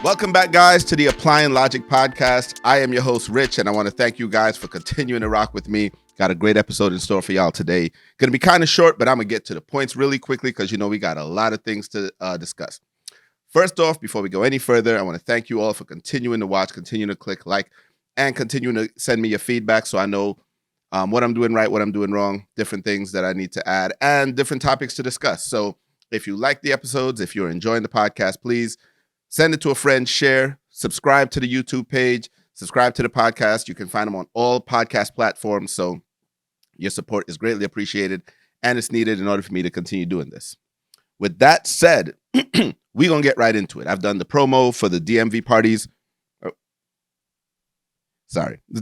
Welcome back, guys, to the Applying Logic podcast. I am your host, Rich, and I want to thank you guys for continuing to rock with me. Got a great episode in store for y'all today. Going to be kind of short, but I'm going to get to the points really quickly because, we got a lot of things to discuss. First off, before we go any further, I want to thank you all for continuing to watch, continuing to click like, and continuing to send me your feedback so I know what I'm doing right, what I'm doing wrong, different things that I need to add, and different topics to discuss. So if you like the episodes, if you're enjoying the podcast, please send it to a friend, share, subscribe to the YouTube page, subscribe to the podcast. You can find them on all podcast platforms. So your support is greatly appreciated and it's needed in order for me to continue doing this. With that said, we're going to get right into it. I've done the promo for the DMV parties. I've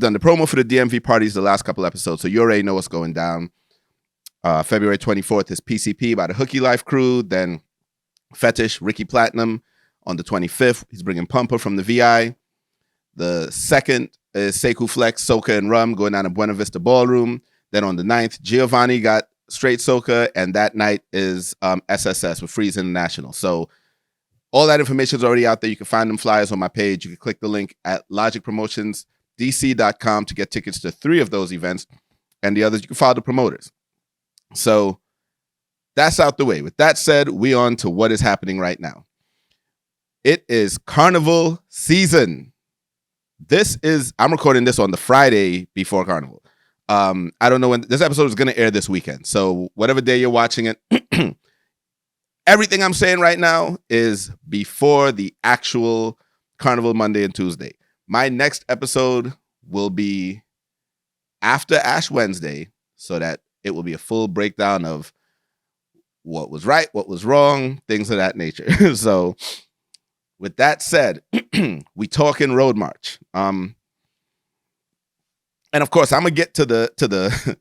done the promo for the DMV parties the last couple episodes. So you already know what's going down. February 24th is PCP by the Hookie Life crew. Then Fetish, Ricky Platinum. On the 25th, he's bringing Pumper from the VI. The 2nd is Sekou Flex, Soca and Rum going down to Buena Vista Ballroom. Then on the 9th, Giovanni got straight Soca, and that night is SSS with Freeze International. So all that information is already out there. You can find them flyers on my page. You can click the link at logicpromotionsdc.com to get tickets to 3 of those events, and the others you can follow the promoters. So that's out the way. With that said, we on to what is happening right now. It is Carnival season. I'm recording this on the Friday before Carnival. I don't know when this episode is going to air this weekend. So whatever day you're watching it, everything I'm saying right now is before the actual Carnival Monday and Tuesday. My next episode will be after Ash Wednesday so that it will be a full breakdown of what was right, what was wrong, things of that nature. So with that said, we talking Road March. And of course, I'm gonna get to the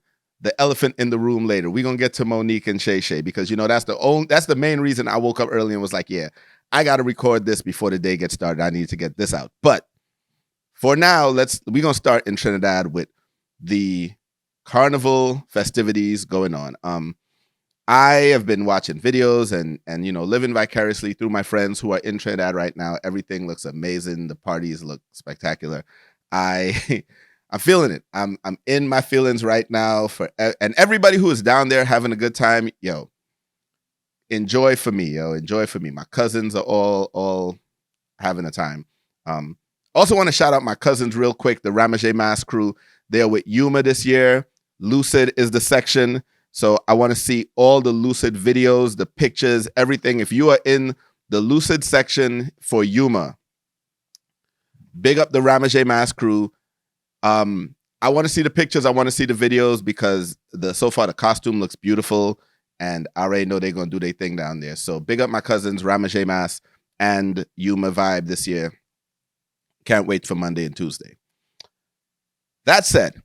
elephant in the room later. We're gonna get to Monique and Shay Shay because that's the main reason I woke up early and was like, yeah, I gotta record this before the day gets started. I need to get this out. But for now, we're gonna start in Trinidad with the Carnival festivities going on. I have been watching videos and living vicariously through my friends who are in Trinidad right now. Everything looks amazing. The parties look spectacular. I'm feeling it. I'm in my feelings right now and everybody who is down there having a good time. Enjoy for me. Enjoy for me. My cousins are all having a time. Also want to shout out my cousins real quick. The Ramajay Mass crew. They're with Yuma this year. Lucid is the section. So I want to see all the Lucid videos, the pictures, everything. If you are in the Lucid section for Yuma, big up the Ramajay Mass crew. I want to see the pictures. I want to see the videos because so far the costume looks beautiful and I already know they're going to do their thing down there. So big up my cousins, Ramajay Mass and Yuma Vibe this year. Can't wait for Monday and Tuesday. That said,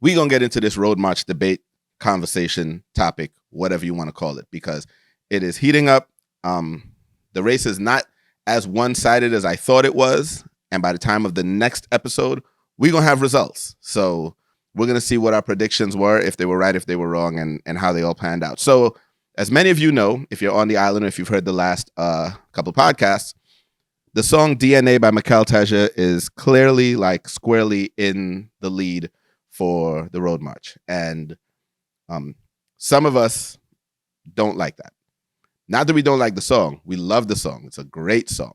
we're going to get into this Road March debate, conversation, topic, whatever you want to call it, because it is heating up. The race is not as one-sided as I thought it was. And by the time of the next episode, we're going to have results. So we're going to see what our predictions were, if they were right, if they were wrong, and how they all panned out. So as many of you know, if you're on the island or if you've heard the last couple of podcasts, the song DNA by Mikel Teja is clearly squarely in the lead for the Road March. And some of us don't like that. Not that we don't like the song. We love the song. It's a great song.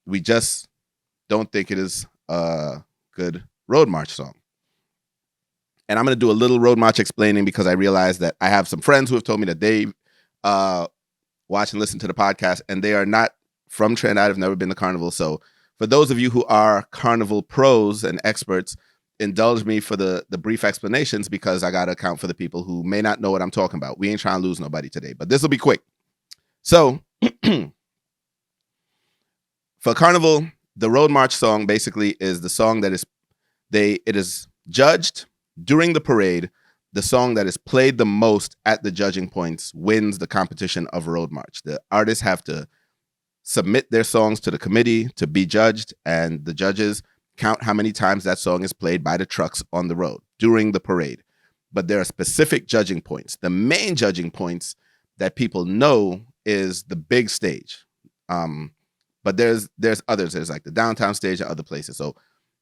We just don't think it is a good Road March song. And I'm going to do a little Road March explaining because I realized that I have some friends who have told me that they watch and listen to the podcast and they are not from Trinidad, have never been to Carnival. So for those of you who are Carnival pros and experts, indulge me for the brief explanations because I got to account for the people who may not know what I'm talking about. We ain't trying to lose nobody today, but this will be quick. So for Carnival, the Road March song basically is the song that it is judged during the parade. The song that is played the most at the judging points wins the competition of Road March. The artists have to submit their songs to the committee to be judged, and the judges count how many times that song is played by the trucks on the road during the parade. But there are specific judging points. The main judging points that people know is the big stage, But there's others. There's like the downtown stage and other places. So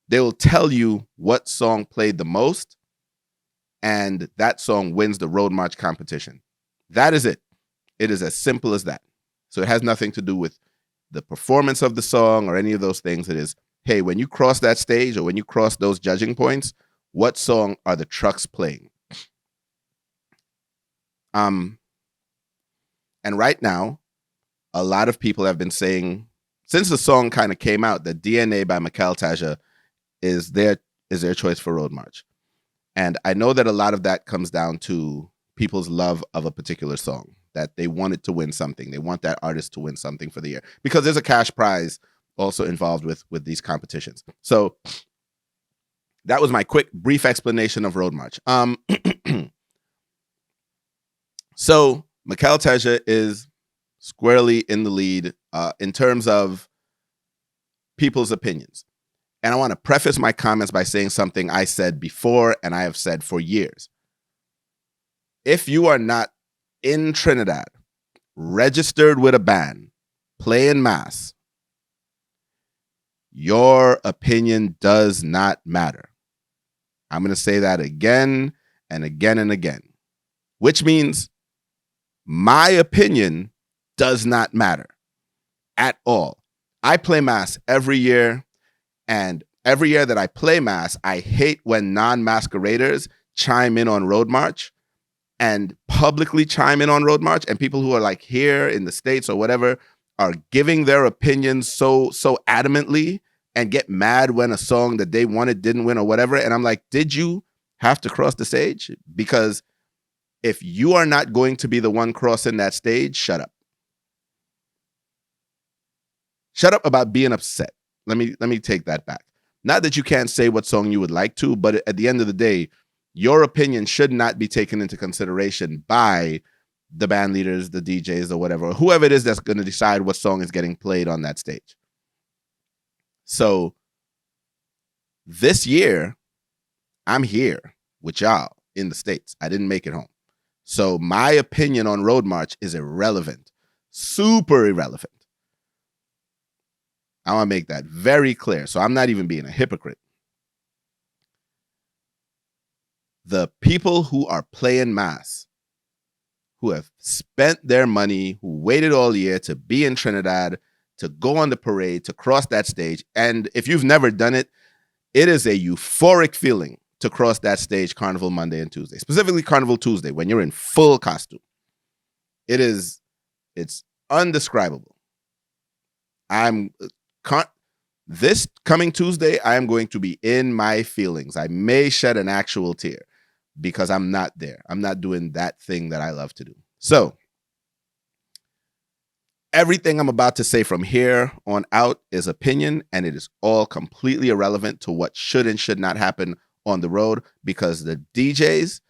they will tell you what song played the most, and that song wins the Road March competition. That is it. It is as simple as that. So it has nothing to do with the performance of the song or any of those things. It is, hey, when you cross that stage or when you cross those judging points, what song are the trucks playing? And right now, a lot of people have been saying, since the song kind of came out, that DNA by Mikhail Taja is their choice for Road March. And I know that a lot of that comes down to people's love of a particular song, that they want it to win something. They want that artist to win something for the year, because there's a cash prize also involved with these competitions. So that was my quick, brief explanation of Road March. So Mikhail Taja is squarely in the lead in terms of people's opinions. And I want to preface my comments by saying something I said before and I have said for years. If you are not in Trinidad, registered with a band, playing mass, your opinion does not matter. I'm going to say that again and again and again, which means my opinion does not matter at all. I play mass every year, and every year that I play mass, I hate when non-masqueraders chime in on Road March and publicly chime in on Road March, and people who are like here in the States or whatever are giving their opinions so adamantly and get mad when a song that they wanted didn't win or whatever. And I'm like, did you have to cross the stage? Because if you are not going to be the one crossing that stage, shut up. Shut up about being upset. Let me take that back. Not that you can't say what song you would like to, but at the end of the day, your opinion should not be taken into consideration by the band leaders, the DJs, or whatever, whoever it is that's going to decide what song is getting played on that stage. So this year, I'm here with y'all in the States. I didn't make it home. So my opinion on Road March is irrelevant, super irrelevant. I want to make that very clear. So I'm not even being a hypocrite. The people who are playing mass, who have spent their money, who waited all year to be in Trinidad, to go on the parade, to cross that stage. And if you've never done it, it is a euphoric feeling to cross that stage Carnival Monday and Tuesday, specifically Carnival Tuesday, when you're in full costume. It's undescribable. This coming Tuesday, I am going to be in my feelings. I may shed an actual tear because I'm not there. I'm not doing that thing that I love to do. So everything I'm about to say from here on out is opinion, and it is all completely irrelevant to what should and should not happen on the road, because the DJs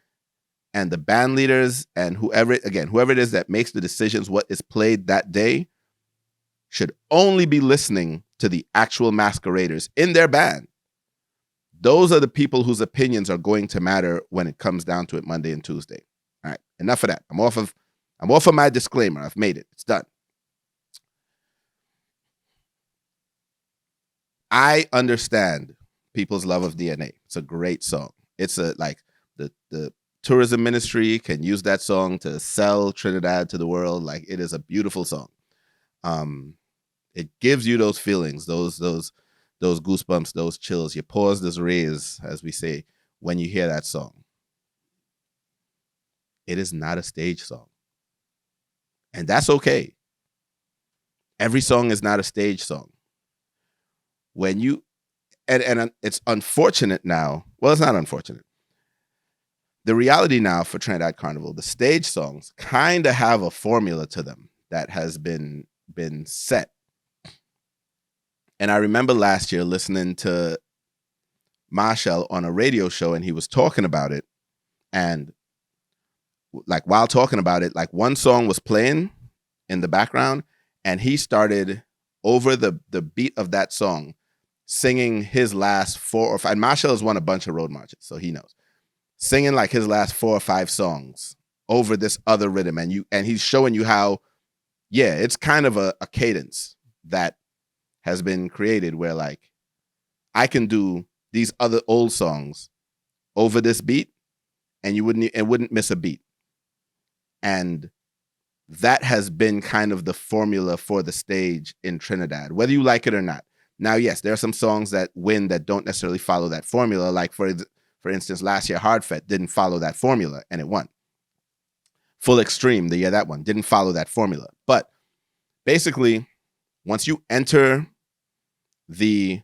and the band leaders and whoever it is that makes the decisions what is played that day should only be listening to the actual masqueraders in their band. Those are the people whose opinions are going to matter when it comes down to it Monday and Tuesday. All right, enough of that. I'm off of my disclaimer. I've made it. It's done. I understand people's love of DNA. It's a great song. It's the tourism ministry can use that song to sell Trinidad to the world. Like, it is a beautiful song. It gives you those feelings, those goosebumps, those chills. Your paws does raise, as we say, when you hear that song. It is not a stage song, and that's okay. Every song is not a stage song. When you and it's unfortunate now. Well, it's not unfortunate. The reality now for Trinidad Carnival, the stage songs kind of have a formula to them that has been set. And I remember last year listening to Marshall on a radio show, and he was talking about it. And like, while talking about it, like, one song was playing in the background, and he started over the beat of that song singing his last 4 or 5. Marshall has won a bunch of road marches, so he knows. Singing like his last 4 or 5 songs over this other rhythm, and he's showing you how, yeah, it's kind of a cadence. that has been created where like I can do these other old songs over this beat and it wouldn't miss a beat. And that has been kind of the formula for the stage in Trinidad, whether you like it or not. Now, yes, there are some songs that win that don't necessarily follow that formula. Like for instance, last year, Hard Fet didn't follow that formula and it won. Full Extreme, the year that one, didn't follow that formula. But basically, once you enter the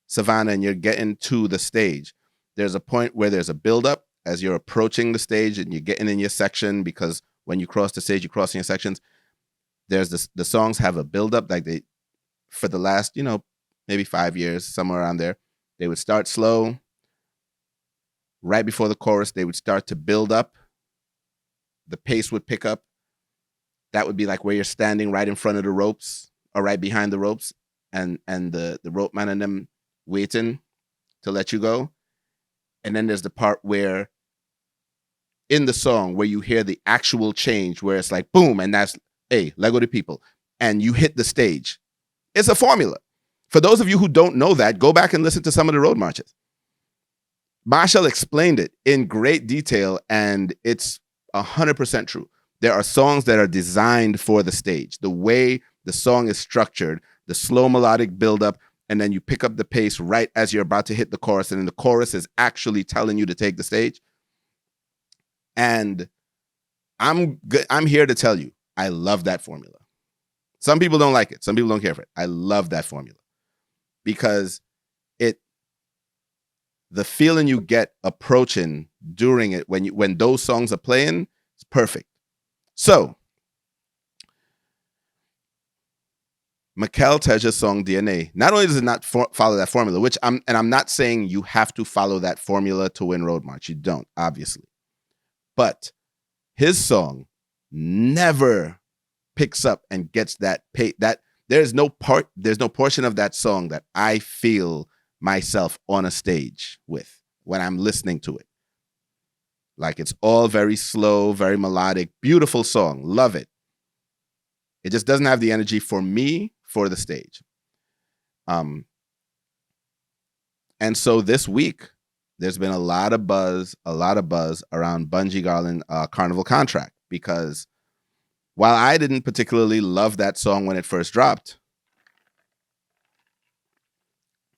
Savannah and you're getting to the stage, there's a point where there's a buildup as you're approaching the stage and you're getting in your section, because when you cross the stage, you cross in your sections. There's the songs have a buildup, like they, for the last, maybe 5 years, somewhere around there, they would start slow. Right before the chorus, they would start to build up. The pace would pick up. That would be like where you're standing right in front of the ropes or right behind the ropes, and the rope man and them waiting to let you go. And then there's the part where in the song where you hear the actual change, where it's like boom, and that's, hey, Lego the people, and you hit the stage. It's a formula. For those of you who don't know that, go back and listen to some of the road marches. Marshall explained it in great detail, and it's 100% true. There are songs that are designed for the stage. The way the song is structured, the slow melodic buildup, and then you pick up the pace right as you're about to hit the chorus, and then the chorus is actually telling you to take the stage. And I'm here to tell you, I love that formula. Some people don't like it. Some people don't care for it. I love that formula because the feeling you get approaching during it when those songs are playing, it's perfect. So, Mikel Teja's song DNA, not only does it not follow that formula, I'm not saying you have to follow that formula to win Road March. You don't, obviously. But his song never picks up and gets that there's no portion of that song that I feel myself on a stage with when I'm listening to it. Like, it's all very slow, very melodic, beautiful song. Love it. It just doesn't have the energy for me for the stage. And so this week, there's been a lot of buzz around Bungie Garland Carnival contract, because while I didn't particularly love that song when it first dropped,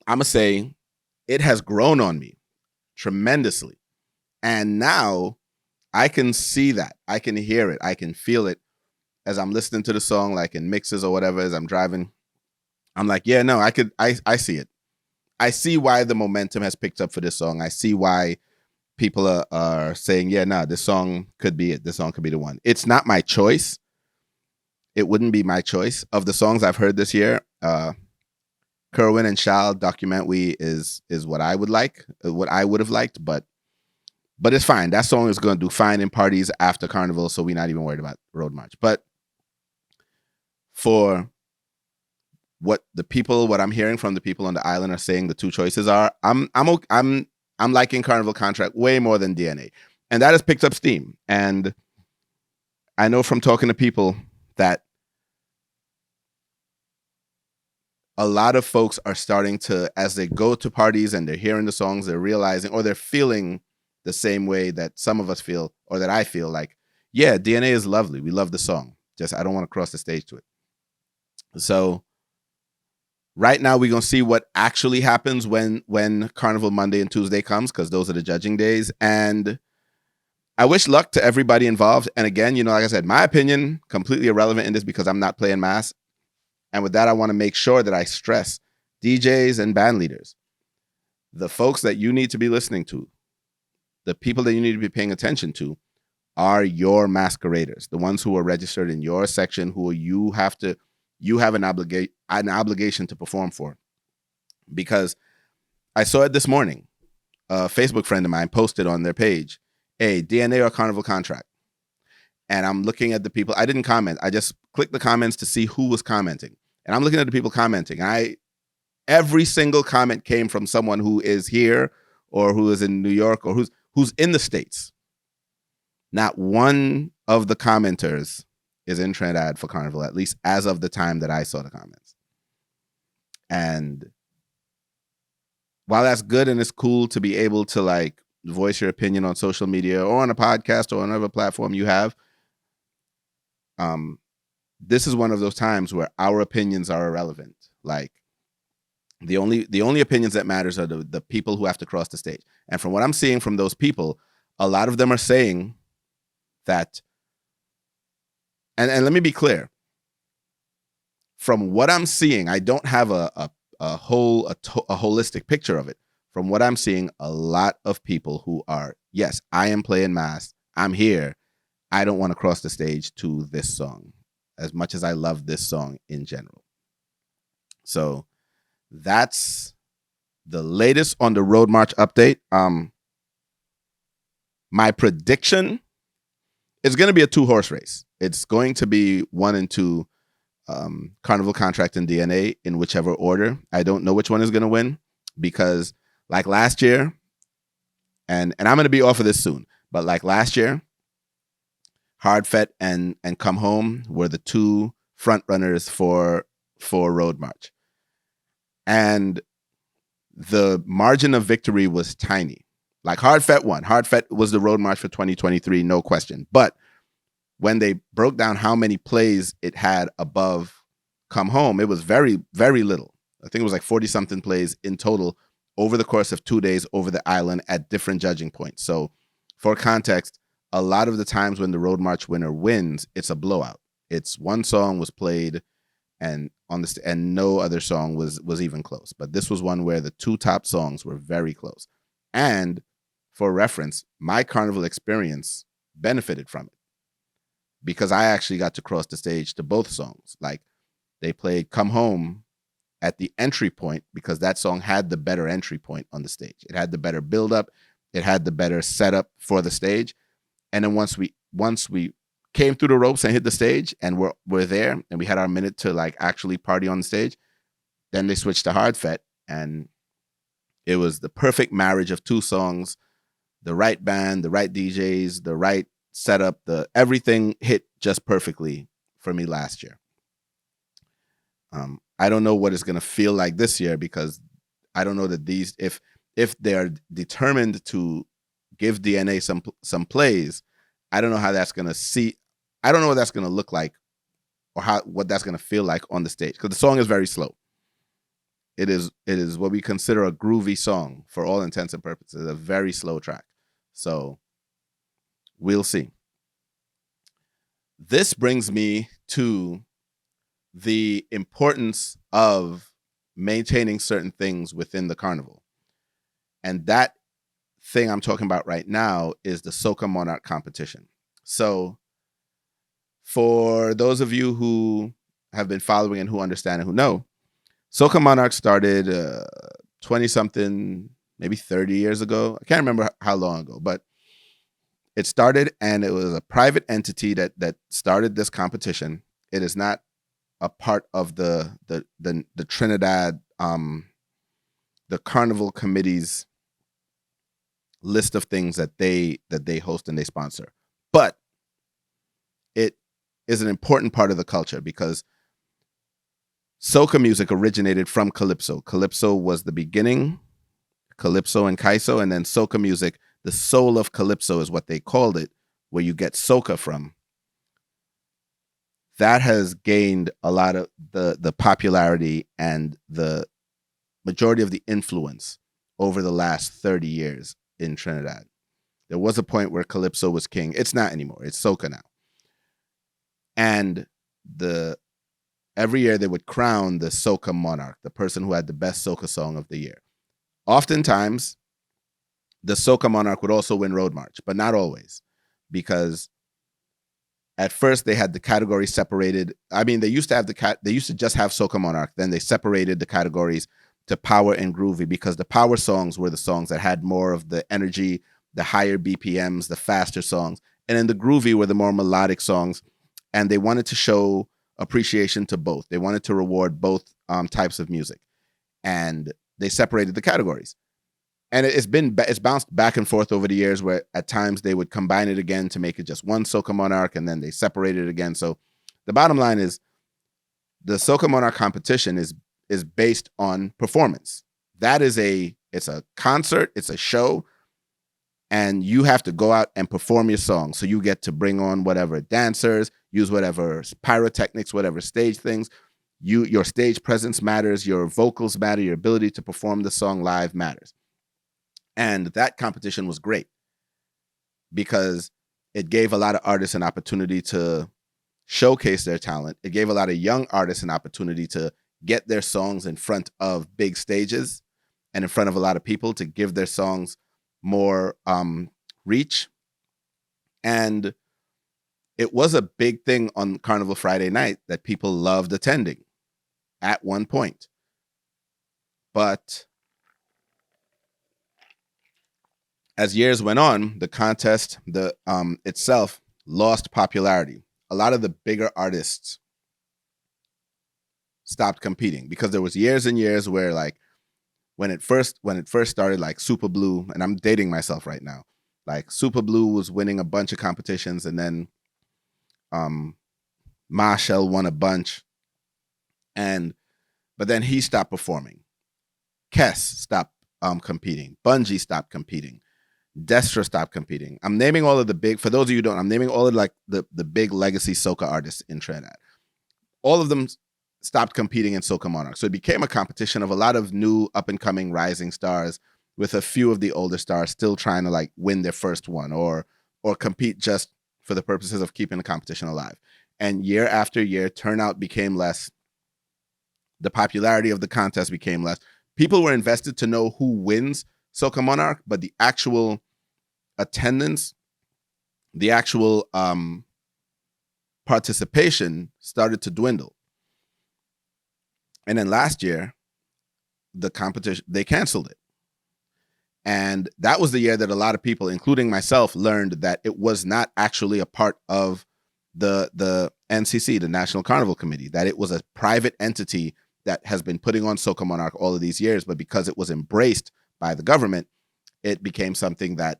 I'm going to say it has grown on me tremendously. And now I can see that. I can hear it. I can feel it as I'm listening to the song, like in mixes or whatever, as I'm driving. I'm like, yeah, no, I see it. I see why the momentum has picked up for this song. I see why people are saying, yeah, no, this song could be it. This song could be the one. It's not my choice. It wouldn't be my choice. Of the songs I've heard this year, Kerwin and Shal Document We is what I would like, what I would have liked, but it's fine. That song is going to do fine in parties after Carnival, so we're not even worried about Road March. But for what I'm hearing from the people on the island are saying the two choices are, I'm liking Carnival contract way more than DNA. And that has picked up steam. And I know from talking to people that a lot of folks are starting to, as they go to parties and they're hearing the songs, they're realizing, or they're feeling the same way that some of us feel, or that I feel, like, yeah, DNA is lovely. We love the song. Just, I don't want to cross the stage to it. So right now we're going to see what actually happens when Carnival Monday and Tuesday comes, because those are the judging days. And I wish luck to everybody involved. And again, like I said, my opinion, completely irrelevant in this because I'm not playing mass. And with that, I want to make sure that I stress DJs and band leaders, the folks that you need to be listening to, the people that you need to be paying attention to are your masqueraders, the ones who are registered in your section, who you have an obligation to perform for. Because I saw it this morning. A Facebook friend of mine posted on their page, hey, DNA or Carnival contract. And I'm looking at the people. I didn't comment. I just clicked the comments to see who was commenting. And I'm looking at the people commenting. Every single comment came from someone who is here or who is in New York or who's in the States. Not one of the commenters is in Trinidad for Carnival, at least as of the time that I saw the comments. And while that's good and it's cool to be able to like voice your opinion on social media or on a podcast or on whatever platform you have, this is one of those times where our opinions are irrelevant. Like the only opinions that matters are the people who have to cross the stage. And from what I'm seeing from those people, a lot of them are saying that, and let me be clear, from what I'm seeing, I don't have a holistic picture of it. From what I'm seeing, a lot of people who are, yes, I am playing mass, I'm here, I don't want to cross the stage to this song, as much as I love this song in general. So that's the latest on the Road March update. My prediction is going to be a 2-horse race. It's going to be 1 and 2, Carnival, Contract, and DNA in whichever order. I don't know which one is going to win because, like last year, and I'm going to be off of this soon, but like last year, Hard Fet and Come Home were the 2 front runners for Road March. And the margin of victory was tiny. Like Hard Fet won. Hard Fet was the Road March for 2023, no question. But when they broke down how many plays it had above Come Home, it was very, very little. I think it was like 40-something plays in total over the course of 2 days over the island at different judging points. So for context, a lot of the times when the Road March winner wins, it's a blowout. It's one song was played and no other song was even close. But this was one where the 2 top songs were very close. And for reference, my Carnival experience benefited from it because I actually got to cross the stage to both songs. Like they played Come Home at the entry point because that song had the better entry point on the stage. It had the better build up. It had the better setup for the stage. And then once we came through the ropes and hit the stage and we're there and we had our minute to like actually party on the stage, then they switched to Hard Fet and it was the perfect marriage of 2 songs, the right band, the right DJs, the right setup, everything hit just perfectly for me last year. I don't know what it's going to feel like this year because I don't know that these, if they're determined to give DNA some plays, I don't know how that's going to I don't know what that's going to look like or what that's going to feel like on the stage because the song is very slow. It is what we consider a groovy song for all intents and purposes, a very slow track. So we'll see. This brings me to the importance of maintaining certain things within the Carnival. And that thing I'm talking about right now is the Soca Monarch competition. So for those of you who have been following and who understand and who know, Soca Monarch started 20-something, maybe 30 years ago. I can't remember how long ago, but it started and it was a private entity that started this competition. It is not a part of the Trinidad, the Carnival Committee's list of things that they host and they sponsor. But it is an important part of the culture because soca music originated from calypso. Calypso was the beginning, calypso and kaiso, and then soca music, the soul of calypso is what they called it, where you get soca from. That has gained a lot of the popularity and the majority of the influence over the last 30 years in Trinidad. There was a point where calypso was king. It's not anymore. It's soca now. And every year they would crown the Soca Monarch, the person who had the best soca song of the year. Oftentimes, the Soca Monarch would also win Road March, but not always, because at first they had the category separated. I mean, they used to just have Soca Monarch. Then they separated the categories to power and groovy because the power songs were the songs that had more of the energy, the higher BPMs, the faster songs. And then the groovy were the more melodic songs. And they wanted to show appreciation to both. They wanted to reward both types of music. And they separated the categories. And it's bounced back and forth over the years where at times they would combine it again to make it just one Soca Monarch and then they separated it again. So the bottom line is the Soca Monarch competition is based on performance. It's a concert, it's a show, and you have to go out and perform your song. So you get to bring on whatever dancers, use whatever pyrotechnics, whatever stage things. Your stage presence matters, your vocals matter, your ability to perform the song live matters. And that competition was great because it gave a lot of artists an opportunity to showcase their talent. It gave a lot of young artists an opportunity to get their songs in front of big stages and in front of a lot of people, to give their songs more reach. And it was a big thing on Carnival Friday night that people loved attending at one point. But as years went on, the contest itself lost popularity. A lot of the bigger artists stopped competing because there was years and years where, like, when it first started, like Super Blue, and I'm dating myself right now, like Super Blue was winning a bunch of competitions, and then Marshall won a bunch, but then he stopped performing. Kess stopped competing. Bungie stopped competing. Destra stopped competing. I'm naming all of the big, for those of you who don't, I'm naming all of like the big legacy soca artists in Trinidad. All of them stopped competing in Soca Monarch. So it became a competition of a lot of new up and coming rising stars, with a few of the older stars still trying to like win their first one or compete just for the purposes of keeping the competition alive. And year after year, turnout became less. The popularity of the contest became less. People were invested to know who wins Soca Monarch, but the actual attendance, the actual participation started to dwindle. And then last year, the competition, they canceled it. And that was the year that a lot of people, including myself, learned that it was not actually a part of the NCC, the National Carnival Committee, that it was a private entity that has been putting on Soca Monarch all of these years, but because it was embraced by the government, it became something that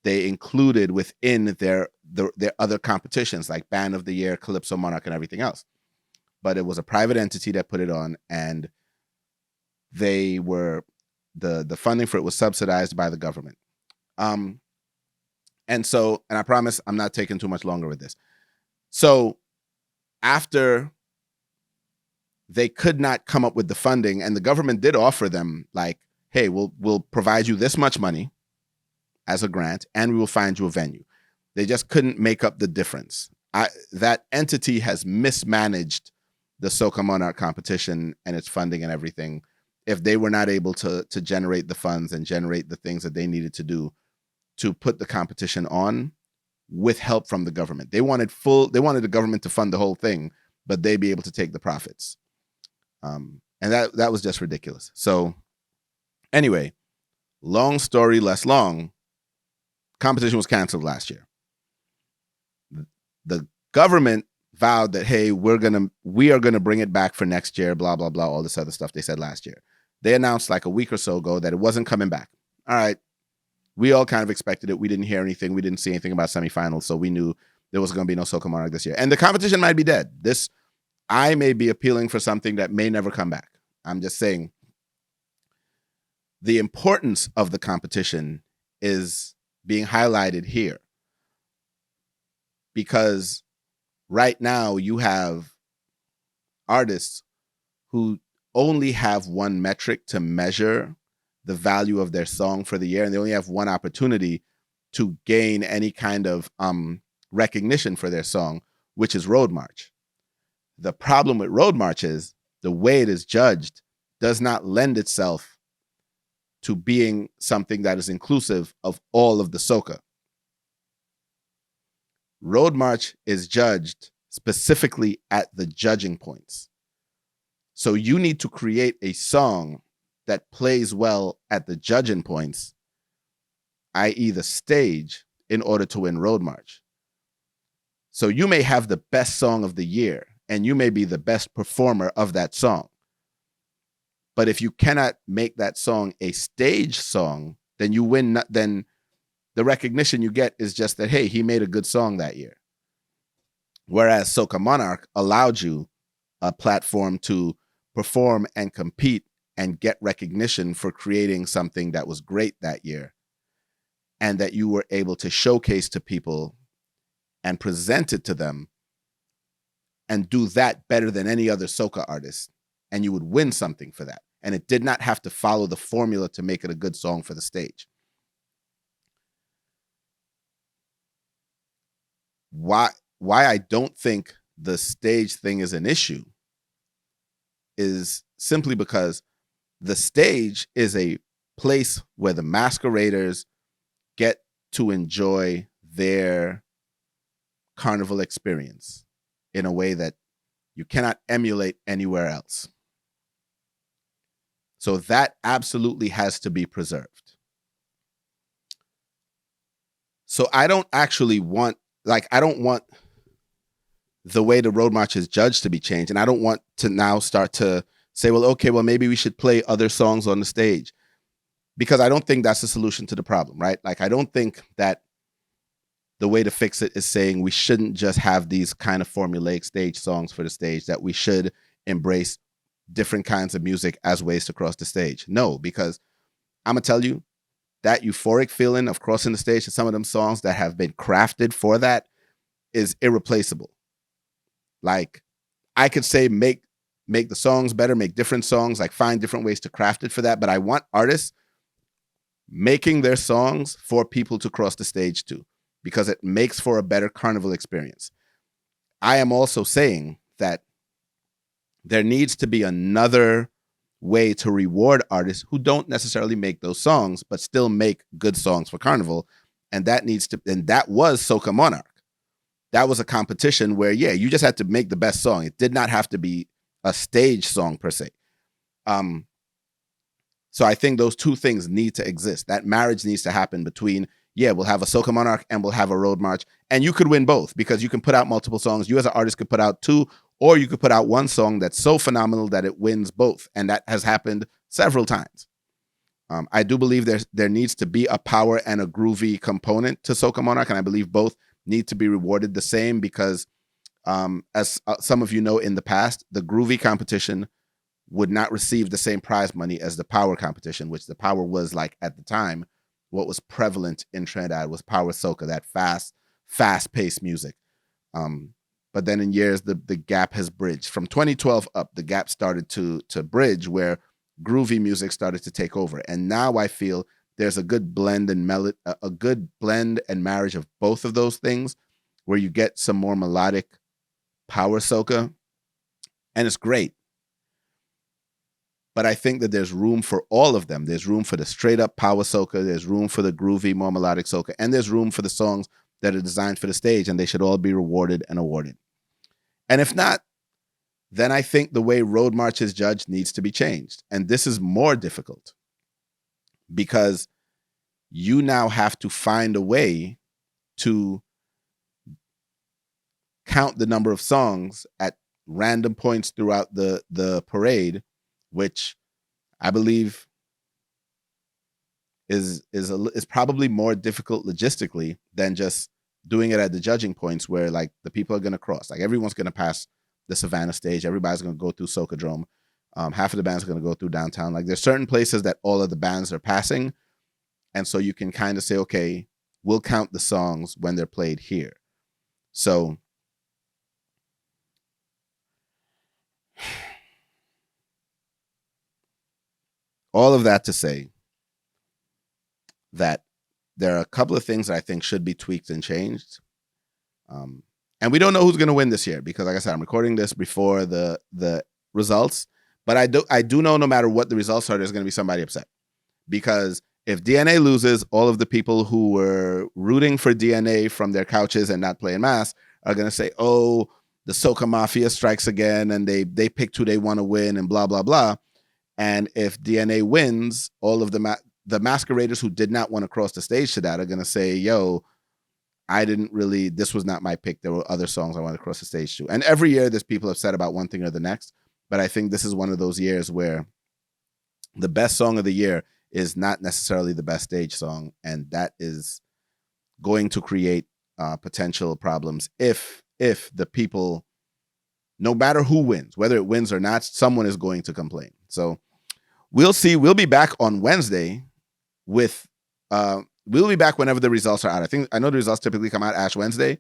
they included within their other competitions, like Band of the Year, Calypso Monarch, and everything else. But it was a private entity that put it on, and they were the funding for it was subsidized by the government. And I promise I'm not taking too much longer with this. So after they could not come up with the funding, and the government did offer them, like, hey, we'll provide you this much money as a grant, and we will find you a venue. They just couldn't make up the difference. That entity has mismanaged the Soca Monarch competition and its funding and everything. If they were not able to generate the funds and generate the things that they needed to do to put the competition on with help from the government. They wanted the government to fund the whole thing, but they'd be able to take the profits. And that was just ridiculous. So anyway, long story less long, competition was canceled last year. The government vowed that, hey, we are gonna bring it back for next year, blah, blah, blah, all this other stuff they said last year. They announced like a week or so ago that it wasn't coming back. All right. We all kind of expected it. We didn't hear anything. We didn't see anything about semifinals, so we knew there was going to be no Soca Monarch this year. And the competition might be dead. I may be appealing for something that may never come back. I'm just saying the importance of the competition is being highlighted here, because right now you have artists who only have one metric to measure the value of their song for the year, and they only have one opportunity to gain any kind of recognition for their song, which is Road March. The problem with Road March is the way it is judged does not lend itself to being something that is inclusive of all of the soca. Road March is judged specifically at the judging points. So you need to create a song that plays well at the judging points, i.e. the stage, in order to win Road March. So you may have the best song of the year, and you may be the best performer of that song. But if you cannot make that song a stage song, then you win. Then the recognition you get is just that, hey, he made a good song that year. Whereas Soca Monarch allowed you a platform to perform and compete and get recognition for creating something that was great that year and that you were able to showcase to people and present it to them and do that better than any other soca artist, and you would win something for that. And it did not have to follow the formula to make it a good song for the stage. Why I don't think the stage thing is an issue is simply because the stage is a place where the masqueraders get to enjoy their carnival experience in a way that you cannot emulate anywhere else. So that absolutely has to be preserved. So I don't actually want, I don't want the way the road march is judged to be changed. And I don't want to now start to say, well, okay, well, maybe we should play other songs on the stage, because I don't think that's the solution to the problem, right? I don't think that the way to fix it is saying we shouldn't just have these kind of formulaic stage songs for the stage, that we should embrace different kinds of music as ways to cross the stage. No, because I'm going to tell you, that euphoric feeling of crossing the stage to some of them songs that have been crafted for that is irreplaceable. I could say make the songs better, make different songs, find different ways to craft it for that. But I want artists making their songs for people to cross the stage to, because it makes for a better carnival experience. I am also saying that there needs to be another way to reward artists who don't necessarily make those songs, but still make good songs for carnival. And that was Soca Monarch. That was a competition where, you just had to make the best song. It did not have to be a stage song per se. So I think those two things need to exist. That marriage needs to happen between, we'll have a Soca Monarch and we'll have a road march. And you could win both, because you can put out multiple songs. You as an artist could put out two, or you could put out one song that's so phenomenal that it wins both. And that has happened several times. I do believe there needs to be a power and a groovy component to Soca Monarch. And I believe both need to be rewarded the same, because as some of you know, in the past, the groovy competition would not receive the same prize money as the power competition, which the power was, at the time, what was prevalent in Trinidad was power soca, that fast-paced music. But then in years, the gap has bridged. From 2012 up, the gap started to bridge, where groovy music started to take over. And now I feel there's a good blend and marriage of both of those things, where you get some more melodic power soca, and it's great. But I think that there's room for all of them. There's room for the straight up power soca. There's room for the groovy, more melodic soca. And there's room for the songs that are designed for the stage, and they should all be rewarded and awarded. And if not, then I think the way road march is judged needs to be changed. And this is more difficult, because you now have to find a way to count the number of songs at random points throughout the parade, which I believe is probably more difficult logistically than just doing it at the judging points, where the people are going to cross. Everyone's going to pass the Savannah stage. Everybody's going to go through Socadrome. Half of the bands are going to go through downtown. There's certain places that all of the bands are passing. And so you can kind of say, okay, we'll count the songs when they're played here. So all of that to say that there are a couple of things that I think should be tweaked and changed. And we don't know who's going to win this year, because, like I said, I'm recording this before the results. But I do know no matter what the results are, there's going to be somebody upset. Because if DNA loses, all of the people who were rooting for DNA from their couches and not playing mass are going to say, oh, the Soca Mafia strikes again, and they picked who they want to win, and blah, blah, blah. And if DNA wins, all of the masqueraders who did not want to cross the stage to that are going to say, yo, this was not my pick. There were other songs I wanted to cross the stage to. And every year there's people upset about one thing or the next. But I think this is one of those years where the best song of the year is not necessarily the best stage song. And that is going to create potential problems if if the people, no matter who wins, whether it wins or not, someone is going to complain. So we'll see. We'll be back on Wednesday with we'll be back whenever the results are out. I know the results typically come out Ash Wednesday,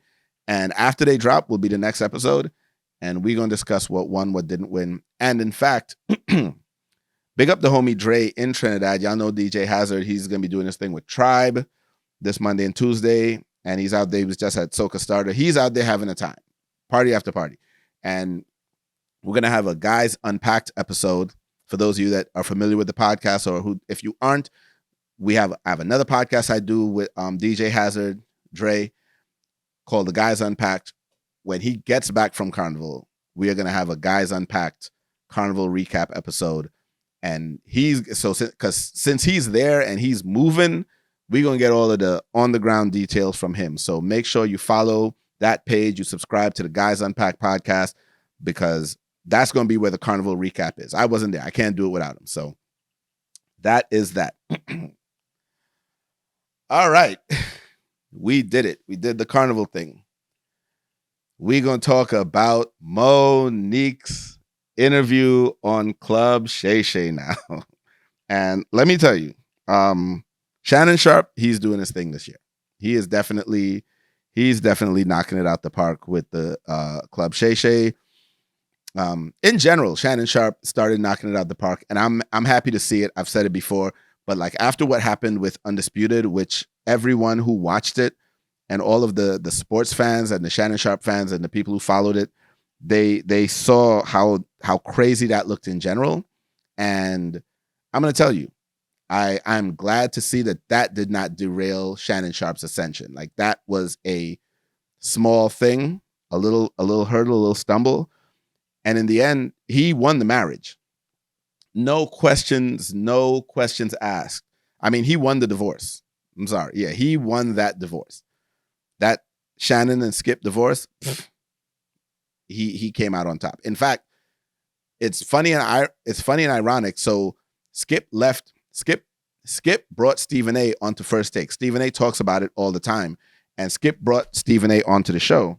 and after they drop will be the next episode, and we're gonna discuss what won, what didn't win. And in fact, big up the homie Dre in Trinidad. Y'all know DJ Hazard. He's gonna be doing this thing with Tribe this Monday and Tuesday, and he's out there. He was just at Soca Starter. He's out there having a time, party after party, and we're gonna have a Guys Unpacked episode for those of you that are familiar with the podcast, or who, if you aren't, I have another podcast I do with DJ Hazard, Dre, called The Guys Unpacked. When he gets back from Carnival, we are gonna have a Guys Unpacked Carnival recap episode, and since he's there and he's moving, we're going to get all of the on-the-ground details from him. So make sure you follow that page. You subscribe to the Guys Unpack podcast, because that's going to be where the Carnival recap is. I wasn't there. I can't do it without him. So that is that. All right. We did it. We did the Carnival thing. We're going to talk about Monique's interview on Club Shay Shay now. And let me tell you, Shannon Sharpe, he's doing his thing this year. He's definitely knocking it out the park with the Club Shay Shay. In general, Shannon Sharpe started knocking it out the park, and I'm happy to see it. I've said it before, but like after what happened with Undisputed, which everyone who watched it and all of the sports fans and the Shannon Sharpe fans and the people who followed it, they saw how crazy that looked in general. And I'm going to tell you, I'm glad to see that did not derail Shannon Sharpe's ascension. Like, that was a small thing, a little hurdle, a little stumble. And in the end, he won the marriage. No questions asked. I mean, he won the divorce. I'm sorry. Yeah, he won that divorce. That Shannon and Skip divorce, he came out on top. In fact, it's funny and ironic. So Skip brought Stephen A onto First Take. Stephen A talks about it all the time. And Skip brought Stephen A onto the show.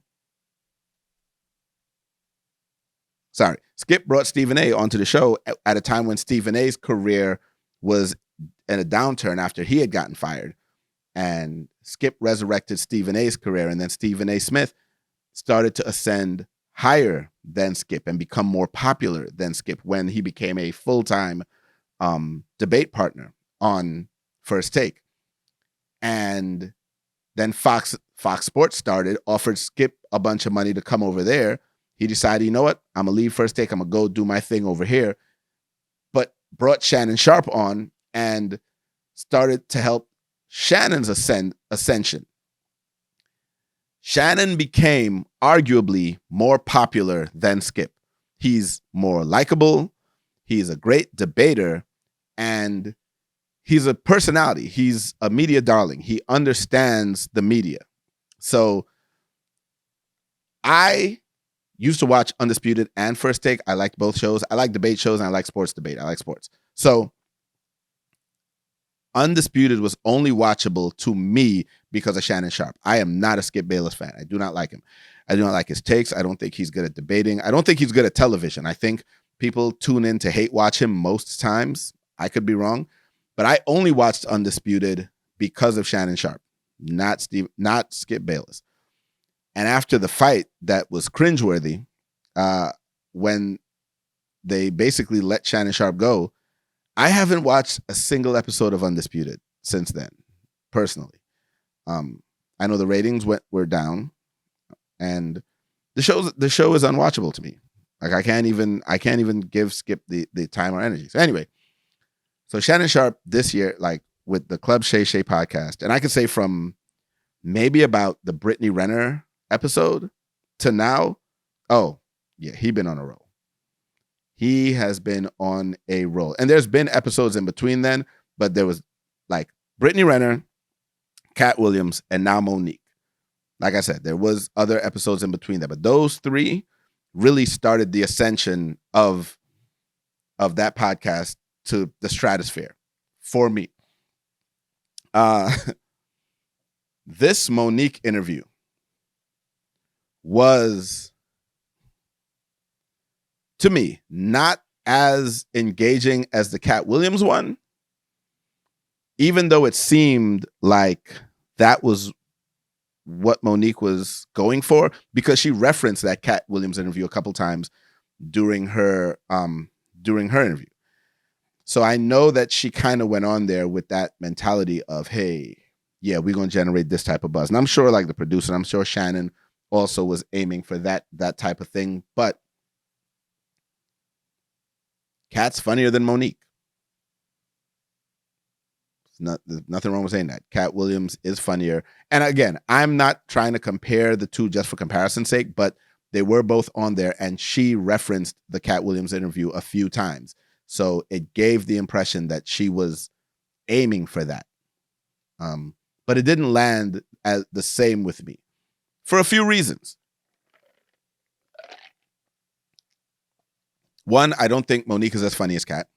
Skip brought Stephen A onto the show at a time when Stephen A's career was in a downturn after he had gotten fired. And Skip resurrected Stephen A's career. And then Stephen A. Smith started to ascend higher than Skip and become more popular than Skip when he became a full-time debate partner on First Take. And then Fox Sports started, offered Skip a bunch of money to come over there. He decided, you know what? I'm going to leave First Take. I'm going to go do my thing over here. But brought Shannon Sharpe on and started to help Shannon's ascension. Shannon became arguably more popular than Skip. He's more likable. He's a great debater. And he's a personality. He's a media darling. He understands the media. So I used to watch Undisputed and First Take. I liked both shows. I like debate shows and I like sports debate. I like sports. So Undisputed was only watchable to me because of Shannon Sharpe. I am not a Skip Bayless fan. I do not like him. I do not like his takes. I don't think he's good at debating. I don't think he's good at television. I think people tune in to hate watch him most times. I could be wrong. But I only watched Undisputed because of Shannon Sharpe, not Skip Bayless. And after the fight that was cringeworthy, when they basically let Shannon Sharpe go, I haven't watched a single episode of Undisputed since then, personally. I know the ratings were down, and the show is unwatchable to me. Like I can't even give Skip the time or energy. So anyway, so Shannon Sharpe this year, like with the Club Shay Shay podcast, and I can say from maybe about the Brittany Renner episode to now, oh yeah, he been on a roll. He has been on a roll. And there's been episodes in between then, but there was like Brittany Renner, Cat Williams, and now Monique. Like I said, there was other episodes in between that, but those three really started the ascension of that podcast to the stratosphere for me. This Monique interview was, to me, not as engaging as the Cat Williams one, even though it seemed like that was what Monique was going for, because she referenced that Cat Williams interview a couple times during her interview. So I know that she kind of went on there with that mentality of, hey, yeah, we're going to generate this type of buzz. And I'm sure like the producer, I'm sure Shannon also was aiming for that type of thing. But Cat's funnier than Monique. There's nothing wrong with saying that. Cat Williams is funnier. And again, I'm not trying to compare the two just for comparison's sake, but they were both on there, and she referenced the Cat Williams interview a few times. So it gave the impression that she was aiming for that. But it didn't land as the same with me for a few reasons. One, I don't think Monique is as funny as Cat.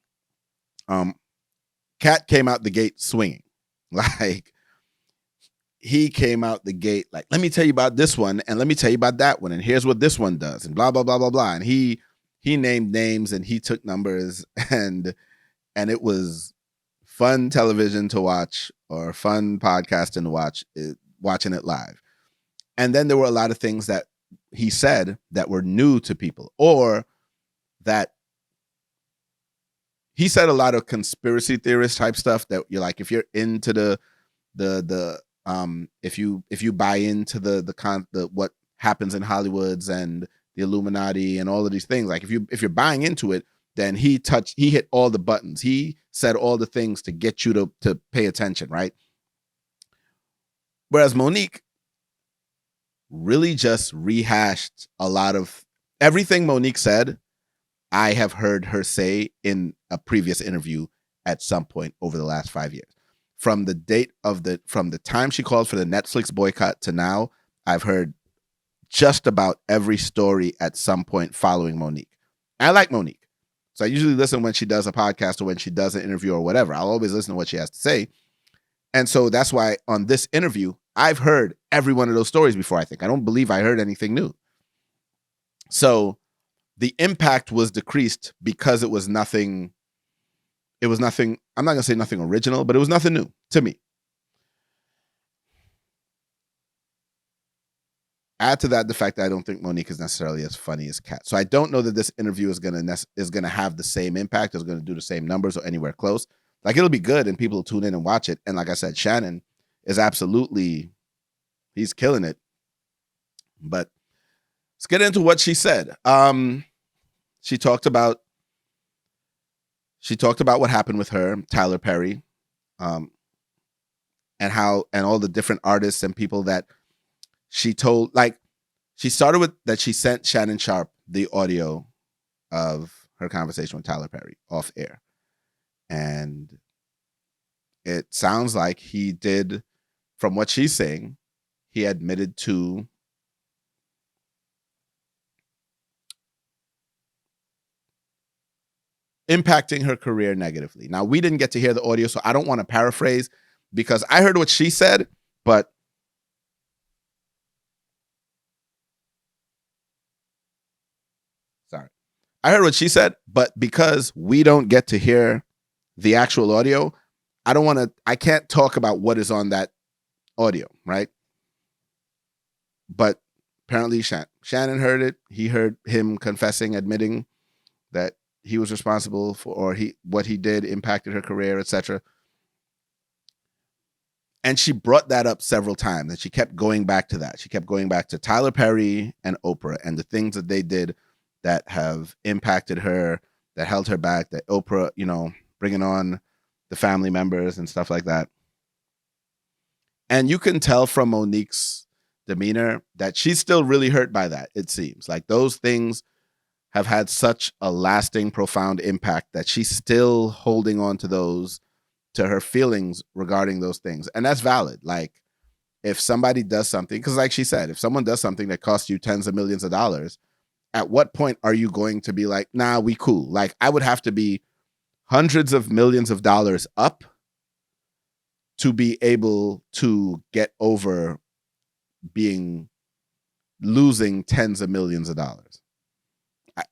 Cat came out the gate swinging. Like, he came out the gate like, let me tell you about this one, and let me tell you about that one, and here's what this one does, and blah, blah, blah, blah, blah. And he named names, and he took numbers, and it was fun television to watch, or fun podcasting to watch, watching it live. And then there were a lot of things that he said that were new to people, or that he said a lot of conspiracy theorist type stuff that you're like, if you're into if you buy into the what happens in Hollywoods and the Illuminati and all of these things, like if you're buying into it, then he hit all the buttons. He said all the things to get you to pay attention, right? Whereas Monique really just rehashed a lot of everything Monique said. I have heard her say in a previous interview at some point over the last 5 years. From the time she called for the Netflix boycott to now, I've heard just about every story at some point following Monique. I like Monique. So I usually listen when she does a podcast or when she does an interview or whatever. I'll always listen to what she has to say. And so that's why on this interview, I've heard every one of those stories before, I think. I don't believe I heard anything new. So the impact was decreased because it was nothing, I'm not going to say nothing original, but it was nothing new to me. Add to that the fact that I don't think Monique is necessarily as funny as Cat. So I don't know that this interview is going to have the same impact, is going to do the same numbers or anywhere close. Like, it'll be good and people will tune in and watch it. And like I said, Shannon is he's killing it. But let's get into what she said. She talked about what happened with her, Tyler Perry, and all the different artists and people that she told. Like, she started with that she sent Shannon Sharp the audio of her conversation with Tyler Perry off air. And it sounds like he did, from what she's saying, he admitted to impacting her career negatively. Now, we didn't get to hear the audio, so I don't want to paraphrase, because I heard what she said, but I heard what she said, but because we don't get to hear the actual audio, I can't talk about what is on that audio, right? But apparently Shannon heard it. He heard him confessing, admitting that he was responsible for, or what he did impacted her career, etc. And she brought that up several times, and she kept going back to that. She kept going back to Tyler Perry and Oprah and the things that they did that have impacted her, that held her back, that Oprah, bringing on the family members and stuff like that. And you can tell from Monique's demeanor that she's still really hurt by that, it seems. Like, those things have had such a lasting, profound impact that she's still holding on to her feelings regarding those things. And that's valid. Like, if somebody does something, because like she said, if someone does something that costs you tens of millions of dollars, at what point are you going to be like, nah, we cool? Like, I would have to be hundreds of millions of dollars up to be able to get over being losing tens of millions of dollars.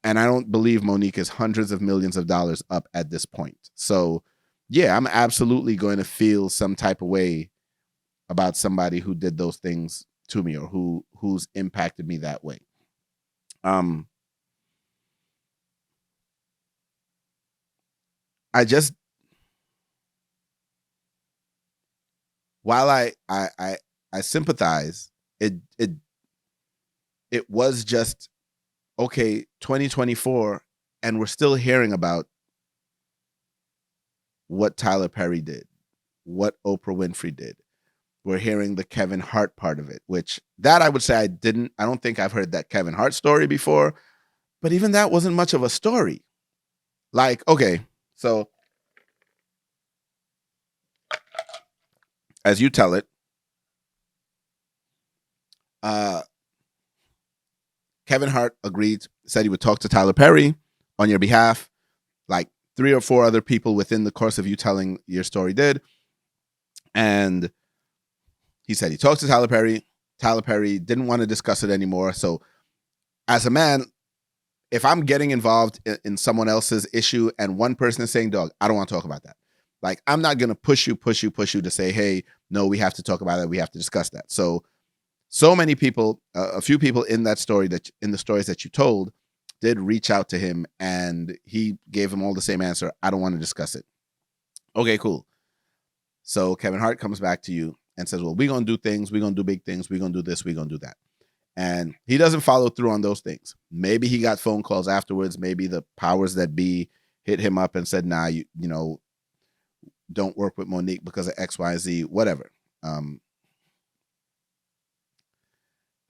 And I don't believe Monique is hundreds of millions of dollars up at this point. So, yeah, I'm absolutely going to feel some type of way about somebody who did those things to me or who's impacted me that way. I just while I sympathize, it was just okay, 2024, and we're still hearing about what Tyler Perry did, what Oprah Winfrey did. We're hearing the Kevin Hart part of it, which that I would say I don't think I've heard that Kevin Hart story before, but even that wasn't much of a story. Like, okay, so as you tell it, uh, Kevin Hart agreed, said he would talk to Tyler Perry on your behalf. Like 3 or 4 other people within the course of you telling your story did. And he said he talked to Tyler Perry. Tyler Perry didn't want to discuss it anymore. So as a man, if I'm getting involved in someone else's issue and one person is saying, dog, I don't want to talk about that. Like, I'm not going to push you to say, hey, no, we have to talk about it. We have to discuss that. So many people, a few people in that story, that in the stories that you told, did reach out to him, and he gave them all the same answer. I don't want to discuss it. Okay, cool. So Kevin Hart comes back to you and says, well, we're going to do things. We're going to do big things. We're going to do this. We're going to do that. And he doesn't follow through on those things. Maybe he got phone calls afterwards. Maybe the powers that be hit him up and said, nah, you know, don't work with Monique because of X, Y, Z, whatever.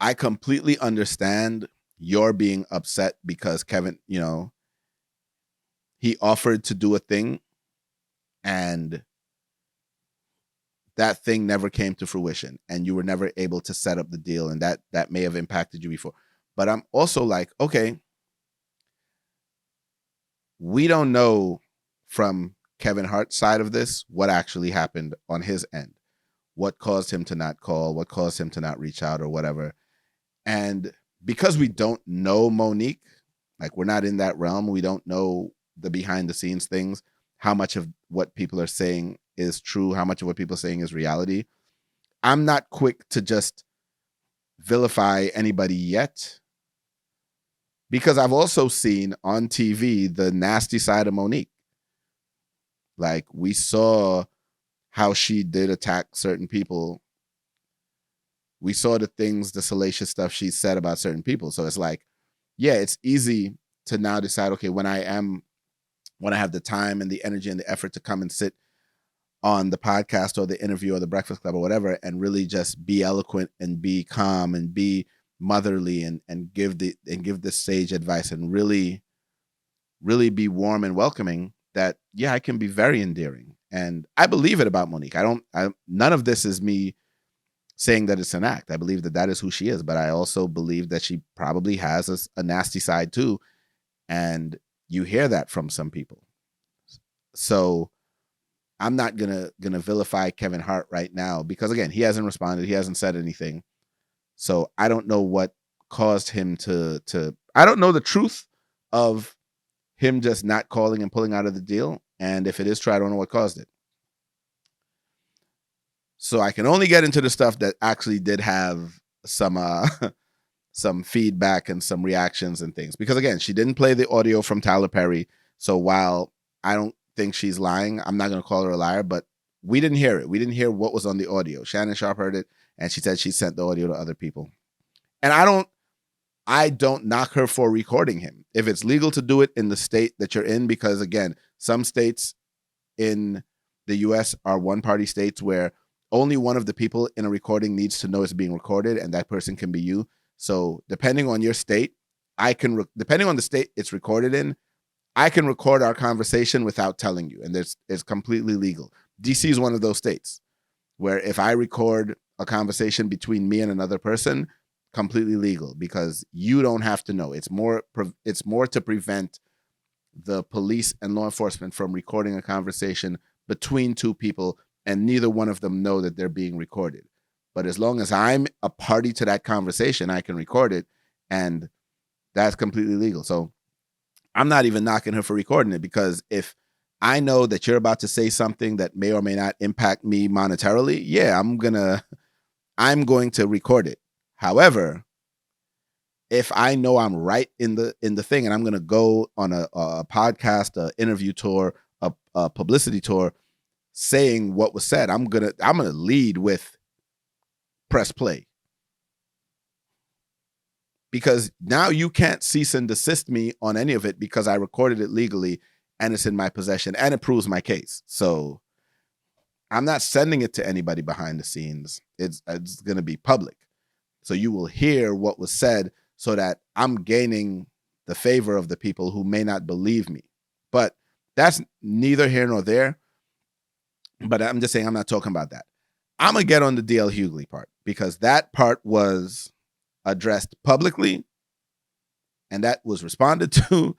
I completely understand you're being upset because Kevin, you know, he offered to do a thing and that thing never came to fruition and you were never able to set up the deal, and that may have impacted you before. But I'm also like, okay, we don't know from Kevin Hart's side of this what actually happened on his end. What caused him to not call, what caused him to not reach out or whatever. And because we don't know Monique, like we're not in that realm, we don't know the behind the scenes things, how much of what people are saying is true, how much of what people are saying is reality. I'm not quick to just vilify anybody yet, because I've also seen on TV the nasty side of Monique. Like, we saw how she did attack certain people. We saw the things, the salacious stuff she said about certain people. So it's like, yeah, it's easy to now decide, okay, when I have the time and the energy and the effort to come and sit on the podcast or the interview or the Breakfast Club or whatever, and really just be eloquent and be calm and be motherly and give the sage advice and really be warm and welcoming, that yeah, I can be very endearing. And I believe it about Monique. None of this is me saying that it's an act. I believe that is who she is, but I also believe that she probably has a nasty side too, and you hear that from some people. So I'm not gonna vilify Kevin Hart right now, because again, he hasn't responded, he hasn't said anything. So I don't know what caused him to I don't know the truth of him just not calling and pulling out of the deal. And if it is true, I don't know what caused it. So I can only get into the stuff that actually did have some some feedback and some reactions and things. Because again, she didn't play the audio from Tyler Perry. So while I don't think she's lying, I'm not going to call her a liar, but we didn't hear it. We didn't hear what was on the audio. Shannon Sharp heard it, and she said she sent the audio to other people. And I don't knock her for recording him. If it's legal to do it in the state that you're in, because again, some states in the US are one-party states where only one of the people in a recording needs to know it's being recorded, and that person can be you. So depending on your state, depending on the state it's recorded in, I can record our conversation without telling you, and it's completely legal. DC is one of those states where if I record a conversation between me and another person, completely legal, because you don't have to know. It's more to prevent the police and law enforcement from recording a conversation between two people and neither one of them know that they're being recorded. But as long as I'm a party to that conversation, I can record it, and that's completely legal. So I'm not even knocking her for recording it, because if I know that you're about to say something that may or may not impact me monetarily, yeah, I'm going to record it. However, if I know I'm right in the thing, and I'm gonna go on a podcast, a interview tour, a publicity tour, saying what was said, I'm gonna lead with press play, because now you can't cease and desist me on any of it, because I recorded it legally and it's in my possession and it proves my case. So I'm not sending it to anybody behind the scenes. It's going to be public. So you will hear what was said, so that I'm gaining the favor of the people who may not believe me. But that's neither here nor there. But I'm just saying, I'm not talking about that. I'm going to get on the DL Hughley part, because that part was addressed publicly, and that was responded to,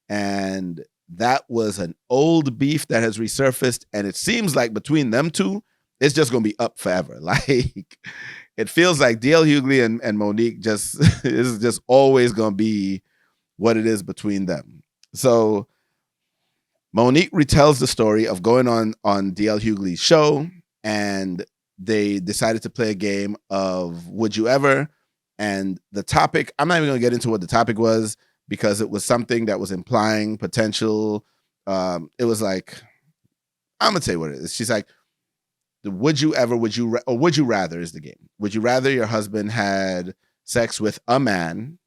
and that was an old beef that has resurfaced, and it seems like between them two, it's just going to be up forever. Like, it feels like DL Hughley and Monique just is just always going to be what it is between them. So Monique retells the story of going on DL Hughley's show, and they decided to play a game of Would You Ever? And the topic, I'm not even going to get into what the topic was, because it was something that was implying potential. It was like, I'm going to tell you what it is. She's like, would you ever, would you rather is the game. Would you rather your husband had sex with a man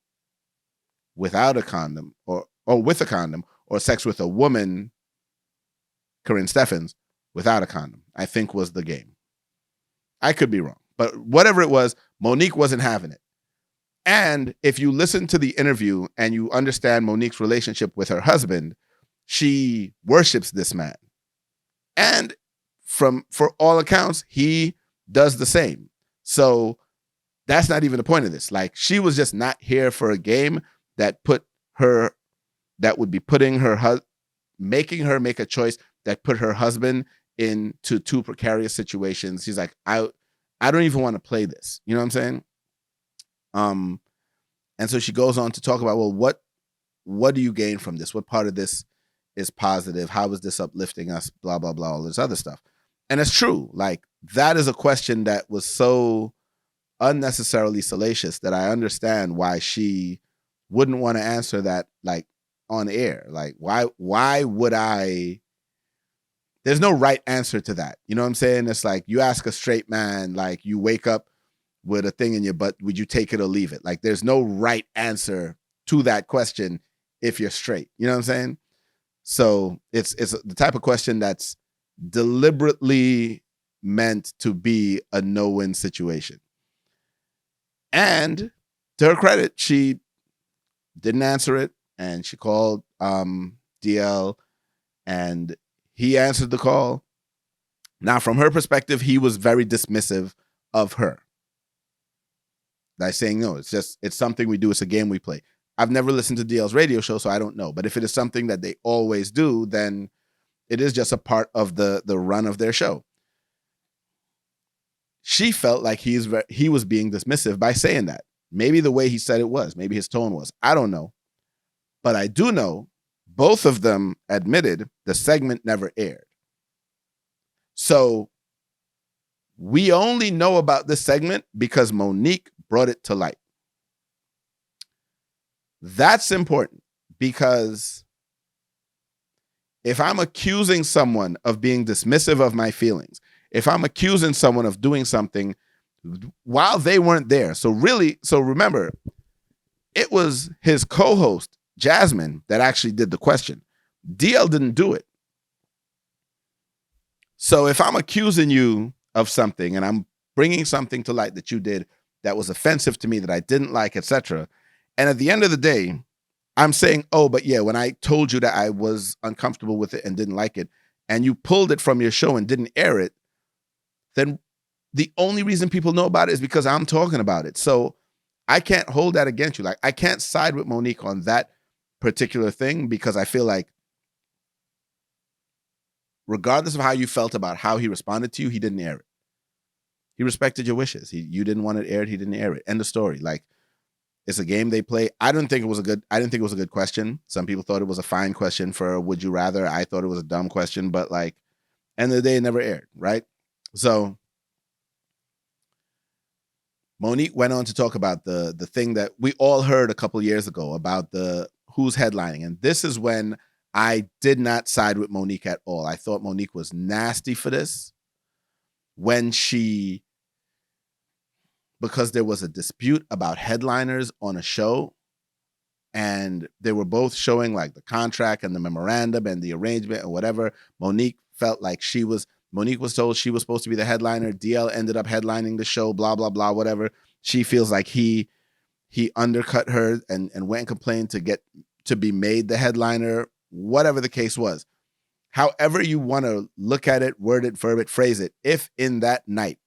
without a condom, or with a condom, or sex with a woman, Corinne Steffens, without a condom, I think was the game. I could be wrong, but whatever it was, Monique wasn't having it. And if you listen to the interview and you understand Monique's relationship with her husband, she worships this man. And for all accounts, he does the same. So that's not even the point of this. Like, she was just not here for a game that would be putting her making her make a choice that put her husband into two precarious situations. She's like, I don't even want to play this. You know what I'm saying? And so she goes on to talk about, well, what do you gain from this? What part of this is positive? How is this uplifting us? Blah, blah, blah, all this other stuff. And it's true. Like, that is a question that was so unnecessarily salacious that I understand why she wouldn't want to answer that, like, on air. Like, why would I? There's no right answer to that. You know what I'm saying? It's like, you ask a straight man, like, you wake up with a thing in your butt, would you take it or leave it? Like, there's no right answer to that question if you're straight. You know what I'm saying? So it's the type of question that's deliberately meant to be a no-win situation. And to her credit, she didn't answer it, and she called DL, and he answered the call. Now, from her perspective, he was very dismissive of her. Like, saying, no, it's something we do. It's a game we play. I've never listened to DL's radio show, so I don't know. But if it is something that they always do, then it is just a part of the run of their show. She felt like he was being dismissive by saying that. Maybe the way he said it was. Maybe his tone was. I don't know. But I do know both of them admitted the segment never aired. So we only know about this segment because Monique brought it to light. That's important, because if I'm accusing someone of being dismissive of my feelings, if I'm accusing someone of doing something while they weren't there, so remember, it was his co-host, Jasmine, that actually did the question. DL didn't do it. So if I'm accusing you of something and I'm bringing something to light that you did that was offensive to me, that I didn't like, etc., and at the end of the day, I'm saying, oh, but yeah, when I told you that I was uncomfortable with it and didn't like it, and you pulled it from your show and didn't air it, then the only reason people know about it is because I'm talking about it. So I can't hold that against you. Like, I can't side with Monique on that particular thing, because I feel like regardless of how you felt about how he responded to you, he didn't air it. he respected your wishes. You didn't want it aired, he didn't air it. End of story. Like, it's a game they play. I didn't think it was a good question. Some people thought it was a fine question for Would You Rather. I thought it was a dumb question, but like, end of the day, it never aired, right? So Monique went on to talk about the thing that we all heard a couple years ago about the who's headlining. And this is when I did not side with Monique at all. I thought Monique was nasty for this. When because there was a dispute about headliners on a show, and they were both showing like the contract and the memorandum and the arrangement and whatever. Monique felt like Monique was told she was supposed to be the headliner. DL ended up headlining the show, blah, blah, blah, whatever. She feels like he undercut her and went and complained to be made the headliner, whatever the case was. However you want to look at it, word it, verb it, phrase it, if that night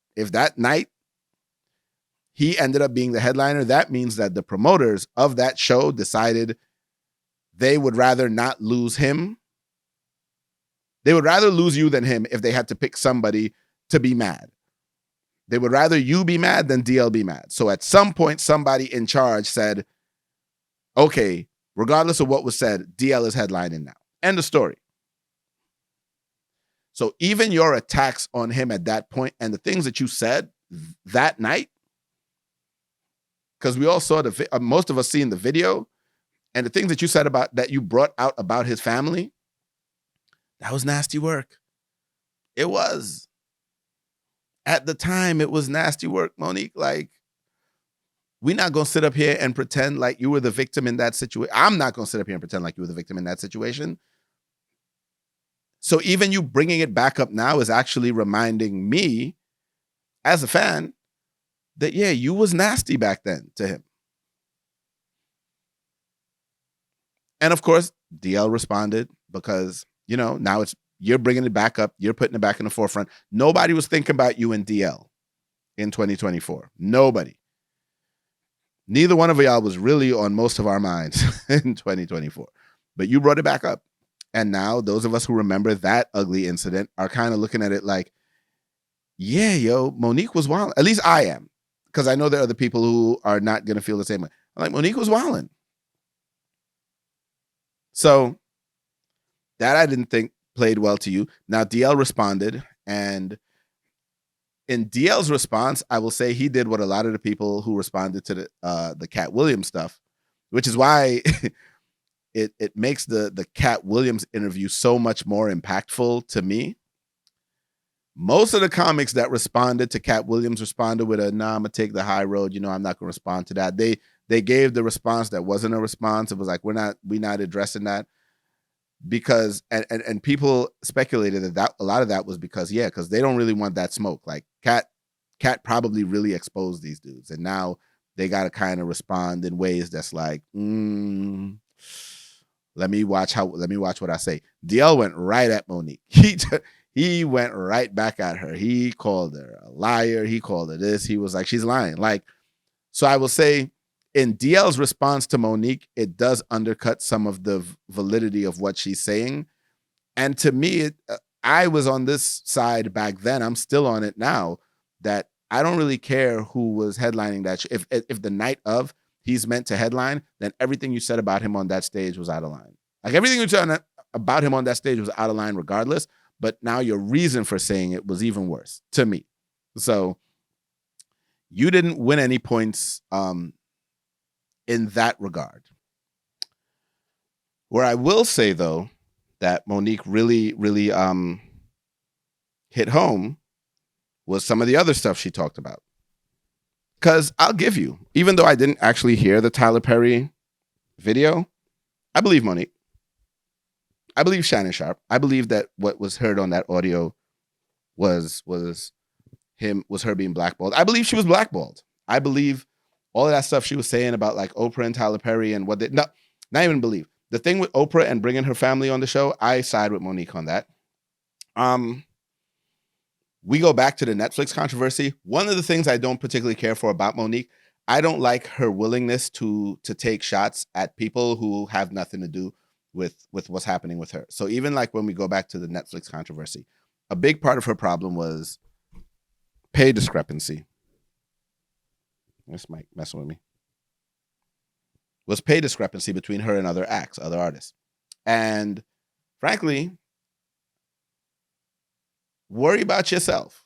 he ended up being the headliner, that means that the promoters of that show decided they would rather not lose him. They would rather lose you than him if they had to pick somebody to be mad. They would rather you be mad than DL be mad. So at some point, somebody in charge said, okay, regardless of what was said, DL is headlining now. End of story. So even your attacks on him at that point and the things that you said that night, because we all saw most of us seen the video, and the things that you said that you brought out about his family, that was nasty work. It was. At the time, it was nasty work, Monique. Like, we're not going to sit up here and pretend like you were the victim in that situation. I'm not going to sit up here and pretend like you were the victim in that situation. So even you bringing it back up now is actually reminding me, as a fan, that, yeah, you was nasty back then to him. And of course, DL responded because, now you're bringing it back up. You're putting it back in the forefront. Nobody was thinking about you and DL in 2024. Nobody. Neither one of y'all was really on most of our minds in 2024. But you brought it back up. And now those of us who remember that ugly incident are kind of looking at it like, yeah, yo, Monique was wild. At least I am. Because I know there are other people who are not going to feel the same way. I'm like, Monique was wilding. So that I didn't think played well to you. Now, DL responded. And in DL's response, I will say he did what a lot of the people who responded to the Cat Williams stuff, which is why it makes the Cat Williams interview so much more impactful to me. Most of the comics that responded to Cat Williams responded with I'm gonna take the high road. I'm not gonna respond to that. They gave the response that wasn't a response. It was like, we're not addressing that, because and people speculated that a lot of that was because they don't really want that smoke. Like Cat probably really exposed these dudes, and now they gotta kind of respond in ways that's like, let me watch what I say. DL went right at Monique. He went right back at her. He called her a liar. He called her this. He was like, she's lying. Like, so I will say, in DL's response to Monique, it does undercut some of the validity of what she's saying. And to me, I was on this side back then. I'm still on it now, that I don't really care who was headlining that. If the night of he's meant to headline, then everything you said about him on that stage was out of line. Like, everything you said about him on that stage was out of line regardless. But now your reason for saying it was even worse to me. So you didn't win any points in that regard. Where I will say, though, that Monique really, really hit home was some of the other stuff she talked about. Because I'll give you, even though I didn't actually hear the Tyler Perry video, I believe Monique. I believe Shannon Sharp. I believe that what was heard on that audio was her being blackballed. I believe she was blackballed. I believe all of that stuff she was saying about like Oprah and Tyler Perry and not even believe. The thing with Oprah and bringing her family on the show, I side with Monique on that. We go back to the Netflix controversy. One of the things I don't particularly care for about Monique, I don't like her willingness to take shots at people who have nothing to do with what's happening with her. So even like when we go back to the Netflix controversy, a big part of her problem was pay discrepancy. This mic messing with me. Was pay discrepancy between her and other acts, other artists. And frankly, worry about yourself.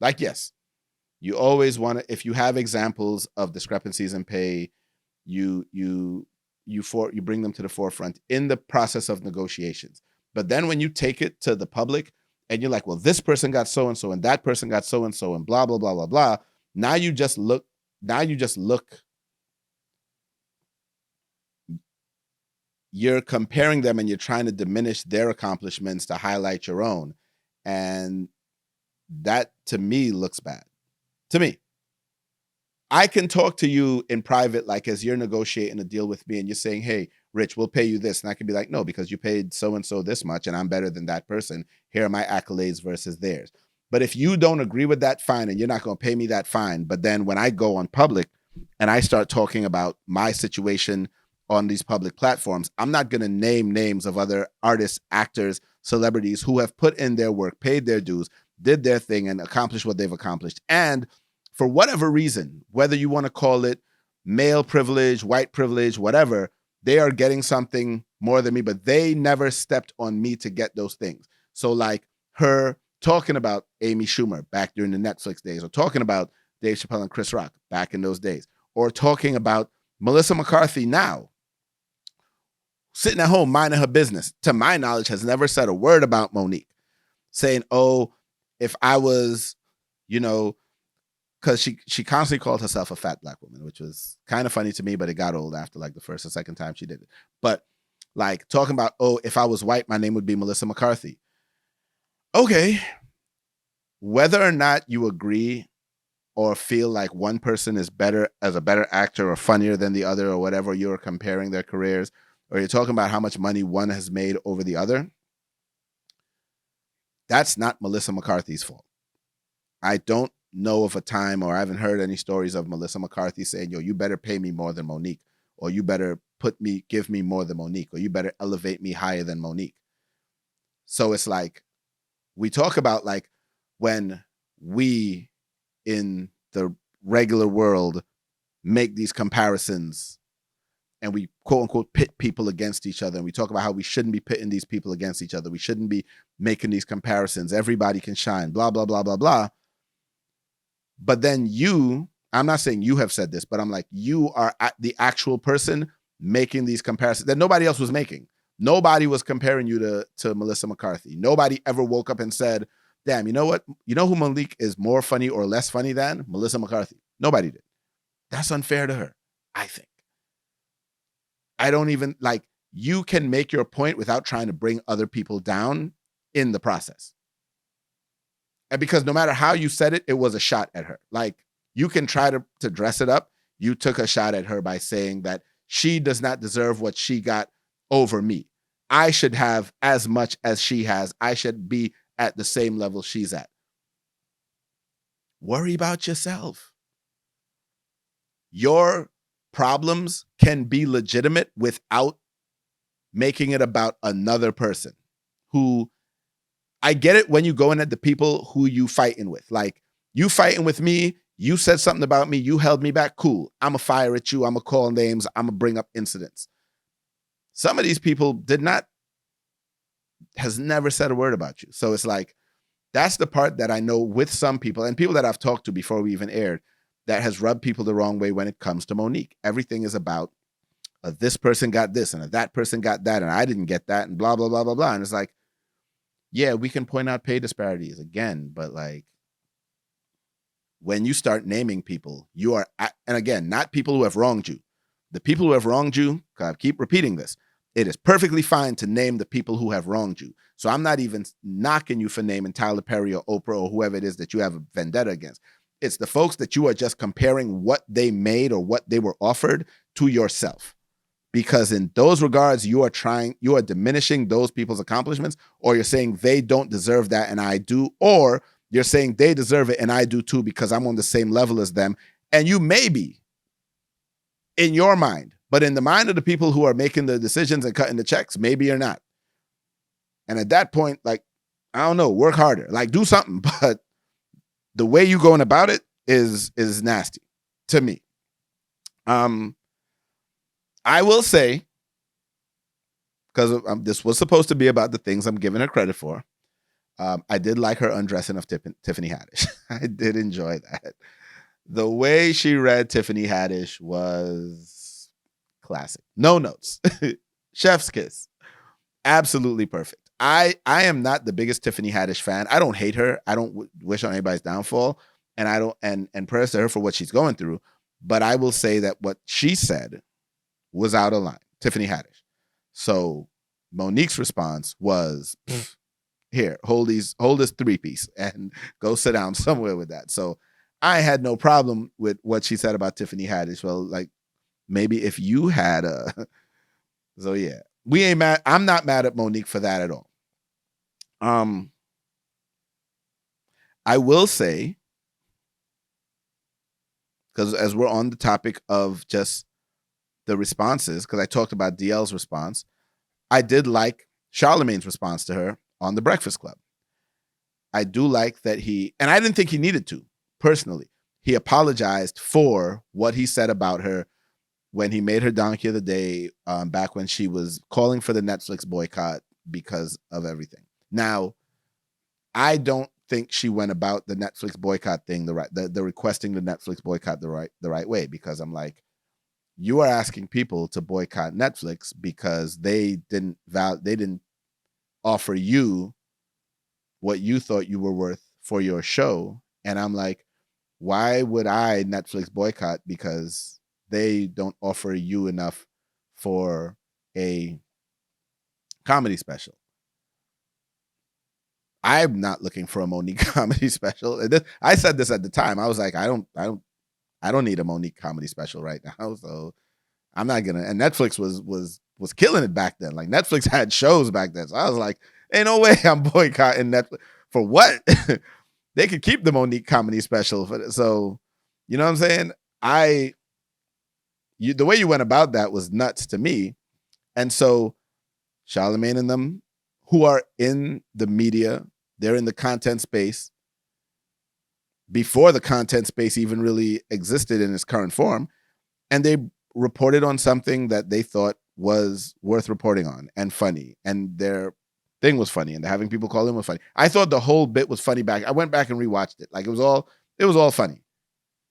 Like, yes, you always want to, if you have examples of discrepancies in pay, you bring them to the forefront in the process of negotiations. But then when you take it to the public and you're like, well, this person got so and so and that person got so and so and blah blah blah blah blah. Now you just look. You're comparing them and you're trying to diminish their accomplishments to highlight your own. And that to me looks bad. To me. I can talk to you in private, like as you're negotiating a deal with me and you're saying, hey, Rich, we'll pay you this. And I can be like, no, because you paid so-and-so this much and I'm better than that person. Here are my accolades versus theirs. But if you don't agree with that, fine, and you're not going to pay me that, fine. But then when I go on public and I start talking about my situation on these public platforms, I'm not going to name names of other artists, actors, celebrities who have put in their work, paid their dues, did their thing, and accomplished what they've accomplished. And for whatever reason, whether you want to call it male privilege, white privilege, whatever, they are getting something more than me, but they never stepped on me to get those things. So like her talking about Amy Schumer back during the Netflix days, or talking about Dave Chappelle and Chris Rock back in those days, or talking about Melissa McCarthy now, sitting at home minding her business, to my knowledge, has never said a word about Monique, saying, oh, if I was, because she constantly called herself a fat black woman, which was kind of funny to me, but it got old after like the first or second time she did it. But like talking about, oh, if I was white, my name would be Melissa McCarthy. Okay, whether or not you agree or feel like one person is better as a better actor or funnier than the other or whatever, you're comparing their careers, or you're talking about how much money one has made over the other, that's not Melissa McCarthy's fault. I don't know of a time, or I haven't heard any stories of Melissa McCarthy saying, yo, you better pay me more than Monique, or you better give me more than Monique, or you better elevate me higher than Monique. So it's like, we talk about like when we in the regular world make these comparisons and we quote unquote pit people against each other. And we talk about how we shouldn't be pitting these people against each other. We shouldn't be making these comparisons. Everybody can shine, blah, blah, blah, blah, blah. But then I'm not saying you have said this, but I'm like, you are the actual person making these comparisons that nobody else was making. Nobody was comparing you to Melissa McCarthy. Nobody ever woke up and said, damn, you know what? You know who Monique is more funny or less funny than? Melissa McCarthy. Nobody did. That's unfair to her, I think. I don't even, like, you can make your point without trying to bring other people down in the process. And because no matter how you said it, it was a shot at her. Like, you can try to dress it up. You took a shot at her by saying that she does not deserve what she got over me. I should have as much as she has. I should be at the same level she's at. Worry about yourself. Your problems can be legitimate without making it about another person who, I get it when you go in at the people who you fighting with. Like, you fighting with me, you said something about me, you held me back, cool. I'm going to fire at you, I'm going to call names, I'm going to bring up incidents. Some of these people has never said a word about you. So it's like, that's the part that I know with some people and people that I've talked to before we even aired, that has rubbed people the wrong way when it comes to Monique. Everything is about this person got this and that person got that and I didn't get that and blah, blah, blah, blah, blah. And it's like, yeah, we can point out pay disparities again, but like, when you start naming people, you are, and again, not people who have wronged you. The people who have wronged you, I keep repeating this, it is perfectly fine to name the people who have wronged you. So I'm not even knocking you for naming Tyler Perry or Oprah or whoever it is that you have a vendetta against. It's the folks that you are just comparing what they made or what they were offered to yourself. Because in those regards, you are diminishing those people's accomplishments, or you're saying they don't deserve that and I do, or you're saying they deserve it and I do too because I'm on the same level as them. And you may be in your mind, but in the mind of the people who are making the decisions and cutting the checks, maybe you're not. And at that point, like, I don't know, work harder, like do something, but The way you going about it is nasty to me. I will say, because this was supposed to be about the things I'm giving her credit for. I did like her undressing of Tiffany Haddish. I did enjoy that. The way she read Tiffany Haddish was classic. No notes. Chef's kiss. Absolutely perfect. I am not the biggest Tiffany Haddish fan. I don't hate her. I don't wish on anybody's downfall, and I don't and prayers to her for what she's going through. But I will say that what she said was out of line. Tiffany Haddish. So Monique's response was, here, hold this 3-piece and go sit down somewhere with that. So I had no problem with what she said about Tiffany Haddish. Well, like, maybe if you had a, so yeah, we ain't mad. I'm not mad at Monique for that at all. I will say, because as we're on the topic of just the responses, because I talked about DL's response, I did like Charlamagne's response to her on The Breakfast Club. I do like that and I didn't think he needed to, personally. He apologized for what he said about her when he made her Donkey of the Day, back when she was calling for the Netflix boycott because of everything. Now, I don't think she went about the Netflix boycott thing the requesting the Netflix boycott the right way, because I'm like, you are asking people to boycott Netflix because they didn't offer you what you thought you were worth for your show. And I'm like, why would I Netflix boycott because they don't offer you enough for a comedy special? I'm not looking for a Monique comedy special. I said this at the time. I was like, I don't need a Monique comedy special right now. So I'm not gonna. And Netflix was killing it back then. Like, Netflix had shows back then. So I was like, ain't no way I'm boycotting Netflix for what? They could keep the Monique comedy special. So, you know what I'm saying? The way you went about that was nuts to me. And so Charlamagne and them, who are in the media, they're in the content space before the content space even really existed in its current form. And they reported on something that they thought was worth reporting on and funny. And their thing was funny, and having people call in was funny. I thought the whole bit was funny I went back and rewatched it. Like, it was all funny.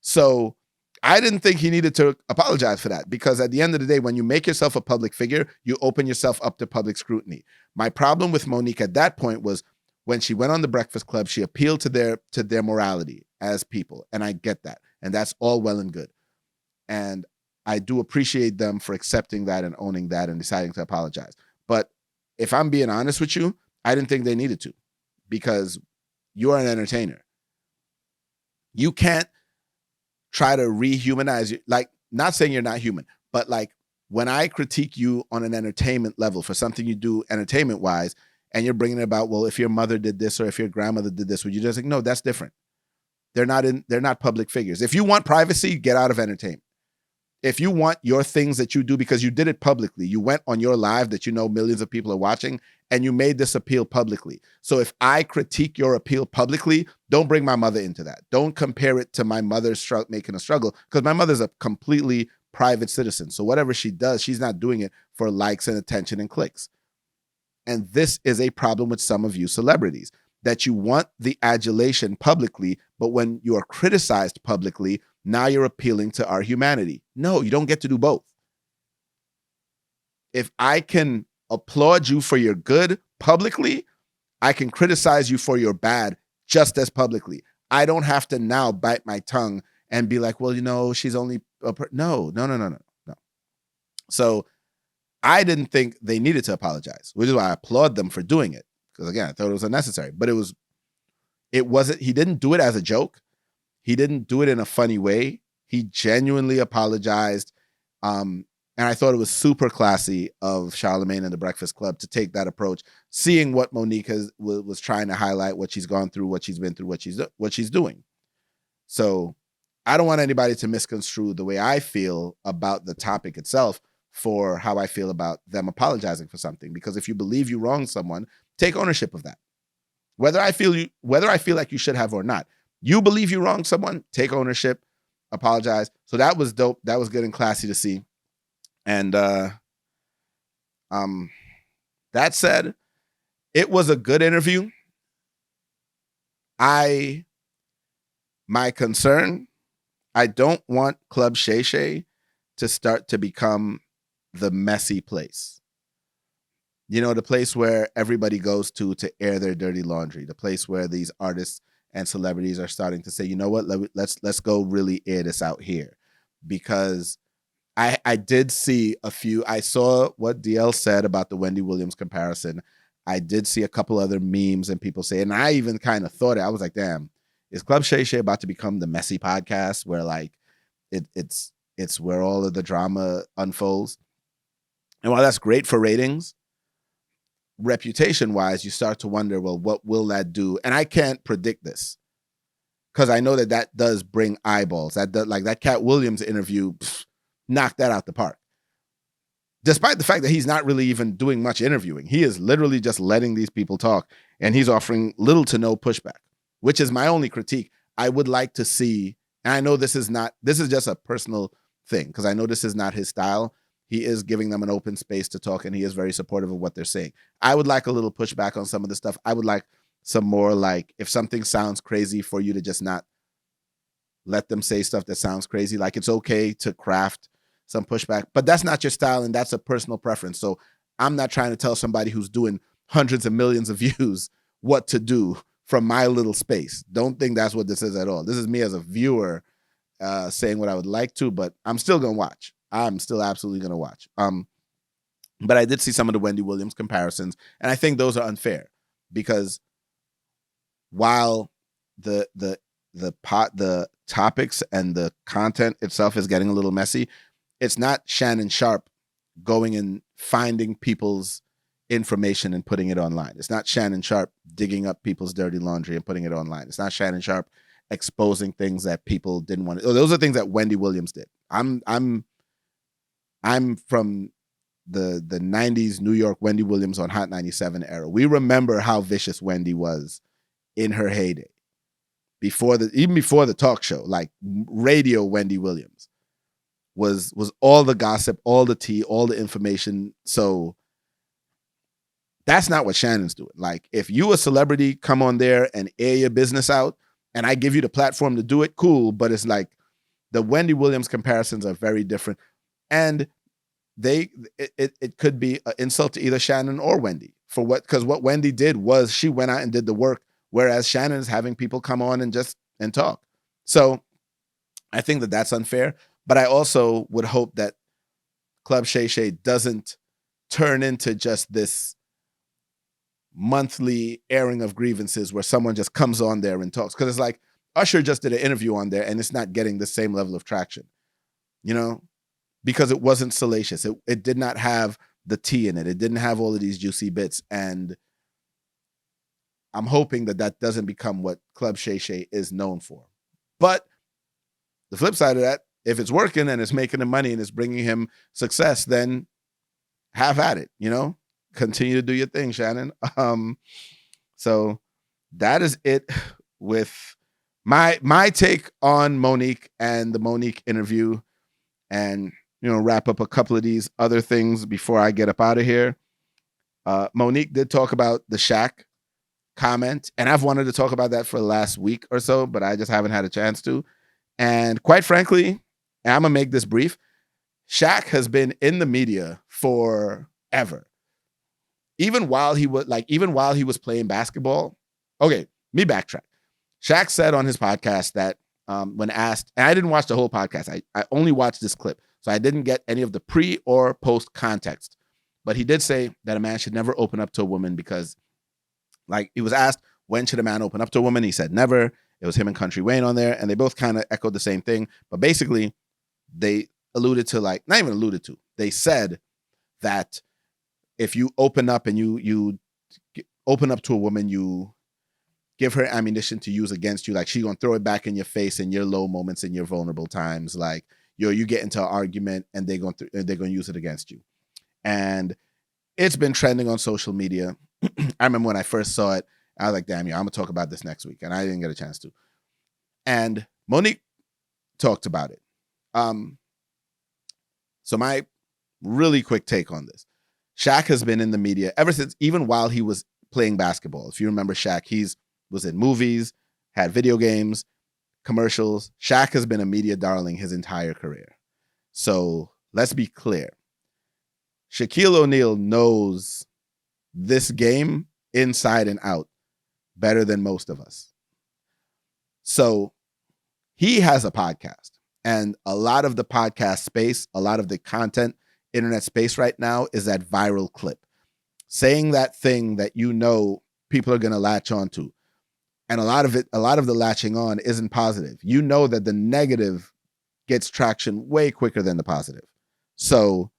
So I didn't think he needed to apologize for that, because at the end of the day, when you make yourself a public figure, you open yourself up to public scrutiny. My problem with Monique at that point was when she went on The Breakfast Club, she appealed to their morality as people. And I get that. And that's all well and good. And I do appreciate them for accepting that and owning that and deciding to apologize. But if I'm being honest with you, I didn't think they needed to, because you're an entertainer. You can't try to rehumanize you. Like, not saying you're not human, but like, when I critique you on an entertainment level for something you do entertainment wise, and you're bringing it about, well, if your mother did this or if your grandmother did this, would you just like, no, that's different. They're not public figures. If you want privacy, get out of entertainment. If you want your things that you do because you did it publicly, you went on your live that you know millions of people are watching, and you made this appeal publicly. So if I critique your appeal publicly, don't bring my mother into that. Don't compare it to my mother making a struggle, because my mother's a completely private citizen. So whatever she does, she's not doing it for likes and attention and clicks. And this is a problem with some of you celebrities, that you want the adulation publicly, but when you are criticized publicly, now you're appealing to our humanity. No, you don't get to do both. If I can applaud you for your good publicly, I can criticize you for your bad just as publicly. I don't have to now bite my tongue and be like, well, you know, she's only no. So I didn't think they needed to apologize, which is why I applaud them for doing it. Because again, I thought it was unnecessary, but it wasn't, he didn't do it as a joke. He didn't do it in a funny way. He genuinely apologized. And I thought it was super classy of Charlamagne and The Breakfast Club to take that approach, seeing what Monique was trying to highlight, what she's gone through, what she's been through, what she's doing. So I don't want anybody to misconstrue the way I feel about the topic itself for how I feel about them apologizing for something. Because if you believe you wronged someone, take ownership of that. Whether I feel like you should have or not, You believe you wronged someone, take ownership, apologize. So that was dope. That was good and classy to see. And um, that said, it was a good interview. My concern, I don't want Club Shay Shay to start to become the messy place. You know, the place where everybody goes to air their dirty laundry, the place where these artists and celebrities are starting to say, you know what, let's go really air this out here. Because I did see a few, I saw what DL said about the Wendy Williams comparison. I did see a couple other memes and people say, and I even kind of thought it, I was like, damn, is Club Shay Shay about to become the messy podcast where like it's where all of the drama unfolds? And while that's great for ratings, reputation wise, you start to wonder, well, what will that do? And I can't predict this because I know that does bring eyeballs. Like that Cat Williams interview, knocked that out the park. Despite the fact that he's not really even doing much interviewing, he is literally just letting these people talk, and he's offering little to no pushback, which is my only critique. I would like to see, and I know this is just a personal thing because I know this is not his style. He is giving them an open space to talk, and he is very supportive of what they're saying. I would like a little pushback on some of the stuff. I would like some more, like, if something sounds crazy, for you to just not let them say stuff that sounds crazy. Like, it's okay to craft some pushback, but that's not your style, and that's a personal preference. So I'm not trying to tell somebody who's doing hundreds of millions of views what to do from my little space. Don't think that's what this is at all. This is me as a viewer saying what I would like to, but I'm still gonna watch. I'm still absolutely gonna watch. But I did see some of the Wendy Williams comparisons, and I think those are unfair because while the topics and the content itself is getting a little messy, it's not Shannon Sharp going and finding people's information and putting it online. It's not Shannon Sharp digging up people's dirty laundry and putting it online. It's not Shannon Sharp exposing things that people didn't want to. Those are things that Wendy Williams did. I'm from the 90s New York Wendy Williams on Hot 97 era. We remember how vicious Wendy was in her heyday. Even before the talk show, like radio Wendy Williams was all the gossip, all the tea, all the information. So that's not what Shannon's doing. Like, if you a celebrity, come on there and air your business out, and I give you the platform to do it, cool. But it's like the Wendy Williams comparisons are very different. And it could be an insult to either Shannon or Wendy because what Wendy did was she went out and did the work, whereas Shannon is having people come on and talk. So I think that that's unfair. But I also would hope that Club Shay Shay doesn't turn into just this monthly airing of grievances where someone just comes on there and talks. Because it's like Usher just did an interview on there and it's not getting the same level of traction, you know, because it wasn't salacious. It did not have the tea in it. It didn't have all of these juicy bits. And I'm hoping that doesn't become what Club Shay Shay is known for. But the flip side of that, if it's working and it's making him money and it's bringing him success, then have at it, you know? Continue to do your thing, Shannon. So that is it with my take on Monique and the Monique interview, and, you know, wrap up a couple of these other things before I get up out of here. Monique did talk about the Shaq comment, and I've wanted to talk about that for the last week or so, but I just haven't had a chance to. And quite frankly, and I'm gonna make this brief, Shaq has been in the media forever. Even while he was playing basketball. Okay, me backtrack. Shaq said on his podcast that when asked, and I didn't watch the whole podcast, I only watched this clip, so I didn't get any of the pre or post context. But he did say that a man should never open up to a woman because, like, he was asked, when should a man open up to a woman? He said never. It was him and Country Wayne on there, and they both kind of echoed the same thing. But basically, they alluded to, like, not even alluded to, they said that if you open up and you open up to a woman, you give her ammunition to use against you. Like, she's gonna throw it back in your face in your low moments, in your vulnerable times. Like, you get into an argument and they're gonna use it against you. And it's been trending on social media. I remember when I first saw it, I was like, damn, I'm gonna talk about this next week, and I didn't get a chance to. And Monique talked about it. So my really quick take on this. Shaq has been in the media ever since, even while he was playing basketball. If you remember Shaq, was in movies, had video games, commercials. Shaq has been a media darling his entire career. So let's be clear. Shaquille O'Neal knows this game inside and out better than most of us. So he has a podcast, and a lot of the podcast space, a lot of the content, internet space right now is that viral clip. Saying that thing that you know people are going to latch onto. And a lot of the latching on isn't positive. You know that the negative gets traction way quicker than the positive. So,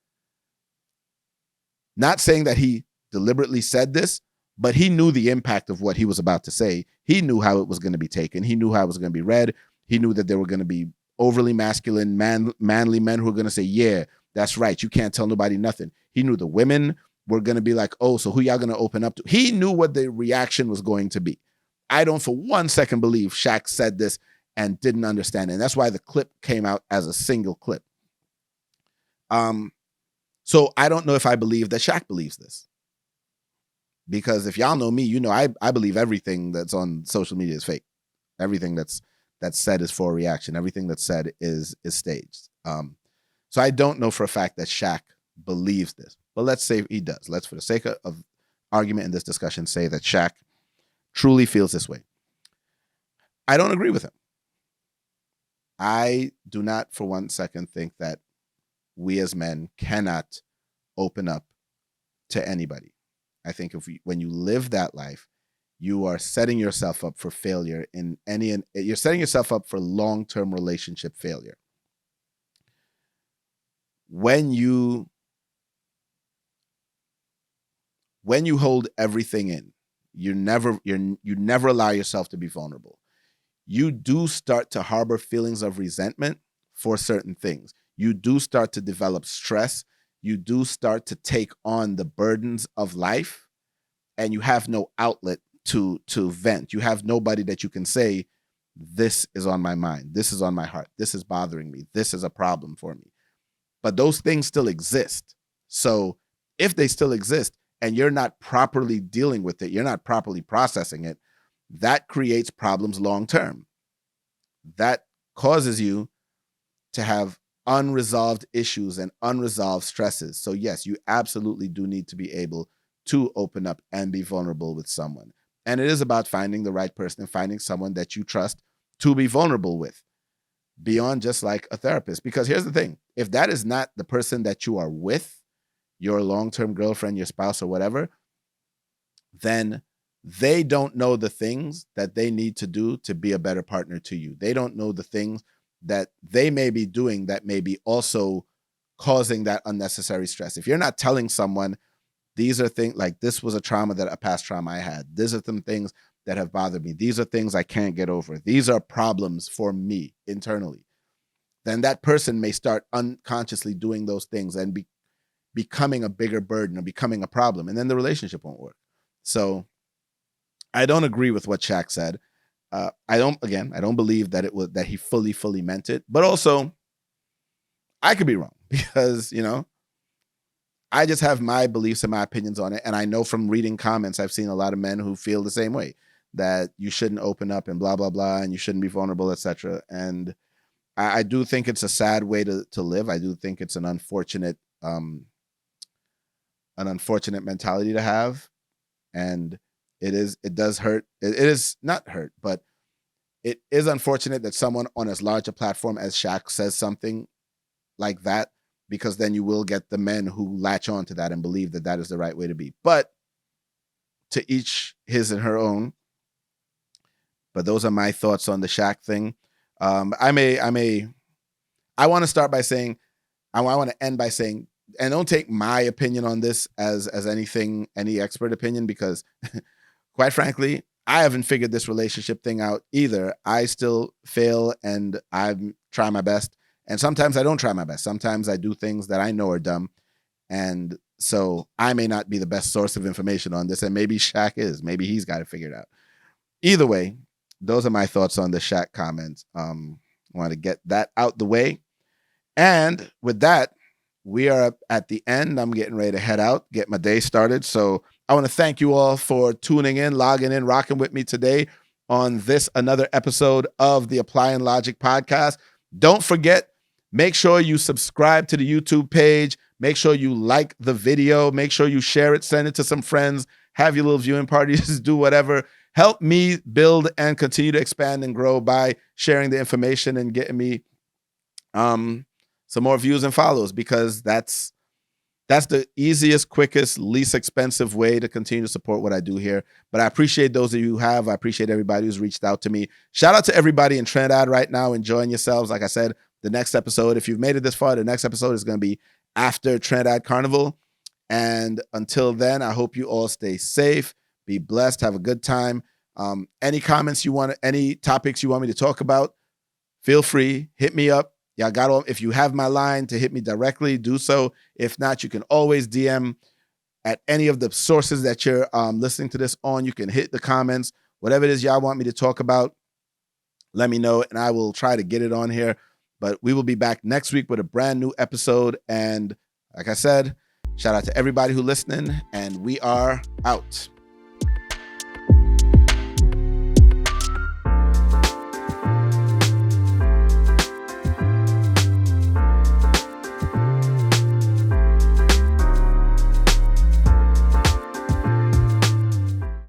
not saying that he deliberately said this, but he knew the impact of what he was about to say. He knew how it was going to be taken. He knew how it was going to be read. He knew that there were going to be overly masculine, manly men who were going to say, yeah, that's right. You can't tell nobody nothing. He knew the women were going to be like, oh, so who y'all going to open up to? He knew what the reaction was going to be. I don't for 1 second believe Shaq said this and didn't understand it. And that's why the clip came out as a single clip. So I don't know if I believe that Shaq believes this. Because if y'all know me, you know I believe everything that's on social media is fake. Everything that's said is for a reaction. Everything that's said is staged. So I don't know for a fact that Shaq believes this. But let's say he does. Let's, for the sake of argument in this discussion, say that Shaq truly feels this way. I don't agree with him. I do not for 1 second think that we as men cannot open up to anybody. I think when you live that life, you are setting yourself up for failure you're setting yourself up for long-term relationship failure. When you hold everything in, you never allow yourself to be vulnerable. You do start to harbor feelings of resentment for certain things. You do start to develop stress. You do start to take on the burdens of life, and you have no outlet to vent. You have nobody that you can say, this is on my mind. This is on my heart. This is bothering me. This is a problem for me. But those things still exist. So if they still exist and you're not properly dealing with it, you're not properly processing it, that creates problems long term. That causes you to have unresolved issues and unresolved stresses. So yes, you absolutely do need to be able to open up and be vulnerable with someone. And it is about finding the right person and finding someone that you trust to be vulnerable with, beyond just like a therapist. Because here's the thing, if that is not the person that you are with, your long-term girlfriend, your spouse, or whatever, then they don't know the things that they need to do to be a better partner to you. They don't know the things that they may be doing that may be also causing that unnecessary stress. If you're not telling someone, these are things like, this was a past trauma I had. These are some things that have bothered me. These are things I can't get over. These are problems for me internally. Then that person may start unconsciously doing those things and becoming a bigger burden or becoming a problem. And then the relationship won't work. So I don't agree with what Shaq said. I don't believe that he fully meant it. But also, I could be wrong because, I just have my beliefs and my opinions on it. And I know from reading comments, I've seen a lot of men who feel the same way, that you shouldn't open up and blah, blah, blah, and you shouldn't be vulnerable, etc. And I do think it's a sad way to live. I do think it's an unfortunate mentality to have. And it does hurt. It is not hurt, but it is unfortunate that someone on as large a platform as Shaq says something like that, because then you will get the men who latch on to that and believe that that is the right way to be. But to each his and her own. But those are my thoughts on the Shaq thing. I want to start by saying, I want to end by saying, and don't take my opinion on this as any expert opinion, because quite frankly, I haven't figured this relationship thing out either. I still fail and I try my best. And sometimes I don't try my best. Sometimes I do things that I know are dumb. And so I may not be the best source of information on this. And maybe Shaq is. Maybe he's got it figured out. Either way, those are my thoughts on the Shaq comments. I want to get that out the way. And with that, we are at the end. I'm getting ready to head out, get my day started. So I want to thank you all for tuning in, logging in, rocking with me today on this another episode of the Applying Logic podcast. Don't forget, make sure you subscribe to the YouTube page. Make sure you like the video. Make sure you share it, send it to some friends, have your little viewing parties, do whatever. Help me build and continue to expand and grow by sharing the information and getting me some more views and follows, because that's the easiest, quickest, least expensive way to continue to support what I do here. But I appreciate those of you who have. I appreciate everybody who's reached out to me. Shout out to everybody in Trinidad right now, enjoying yourselves. Like I said, the next episode, if you've made it this far, the next episode is going to be after Trinidad Carnival. And until then, I hope you all stay safe, be blessed, have a good time. Any comments you want, any topics you want me to talk about, feel free, hit me up. Y'all got all, if you have my line to hit me directly, do so. If not, you can always DM at any of the sources that you're listening to this on. You can hit the comments, whatever it is y'all want me to talk about, let me know, and I will try to get it on here. But we will be back next week with a brand new episode. And like I said, shout out to everybody who's listening, and we are out.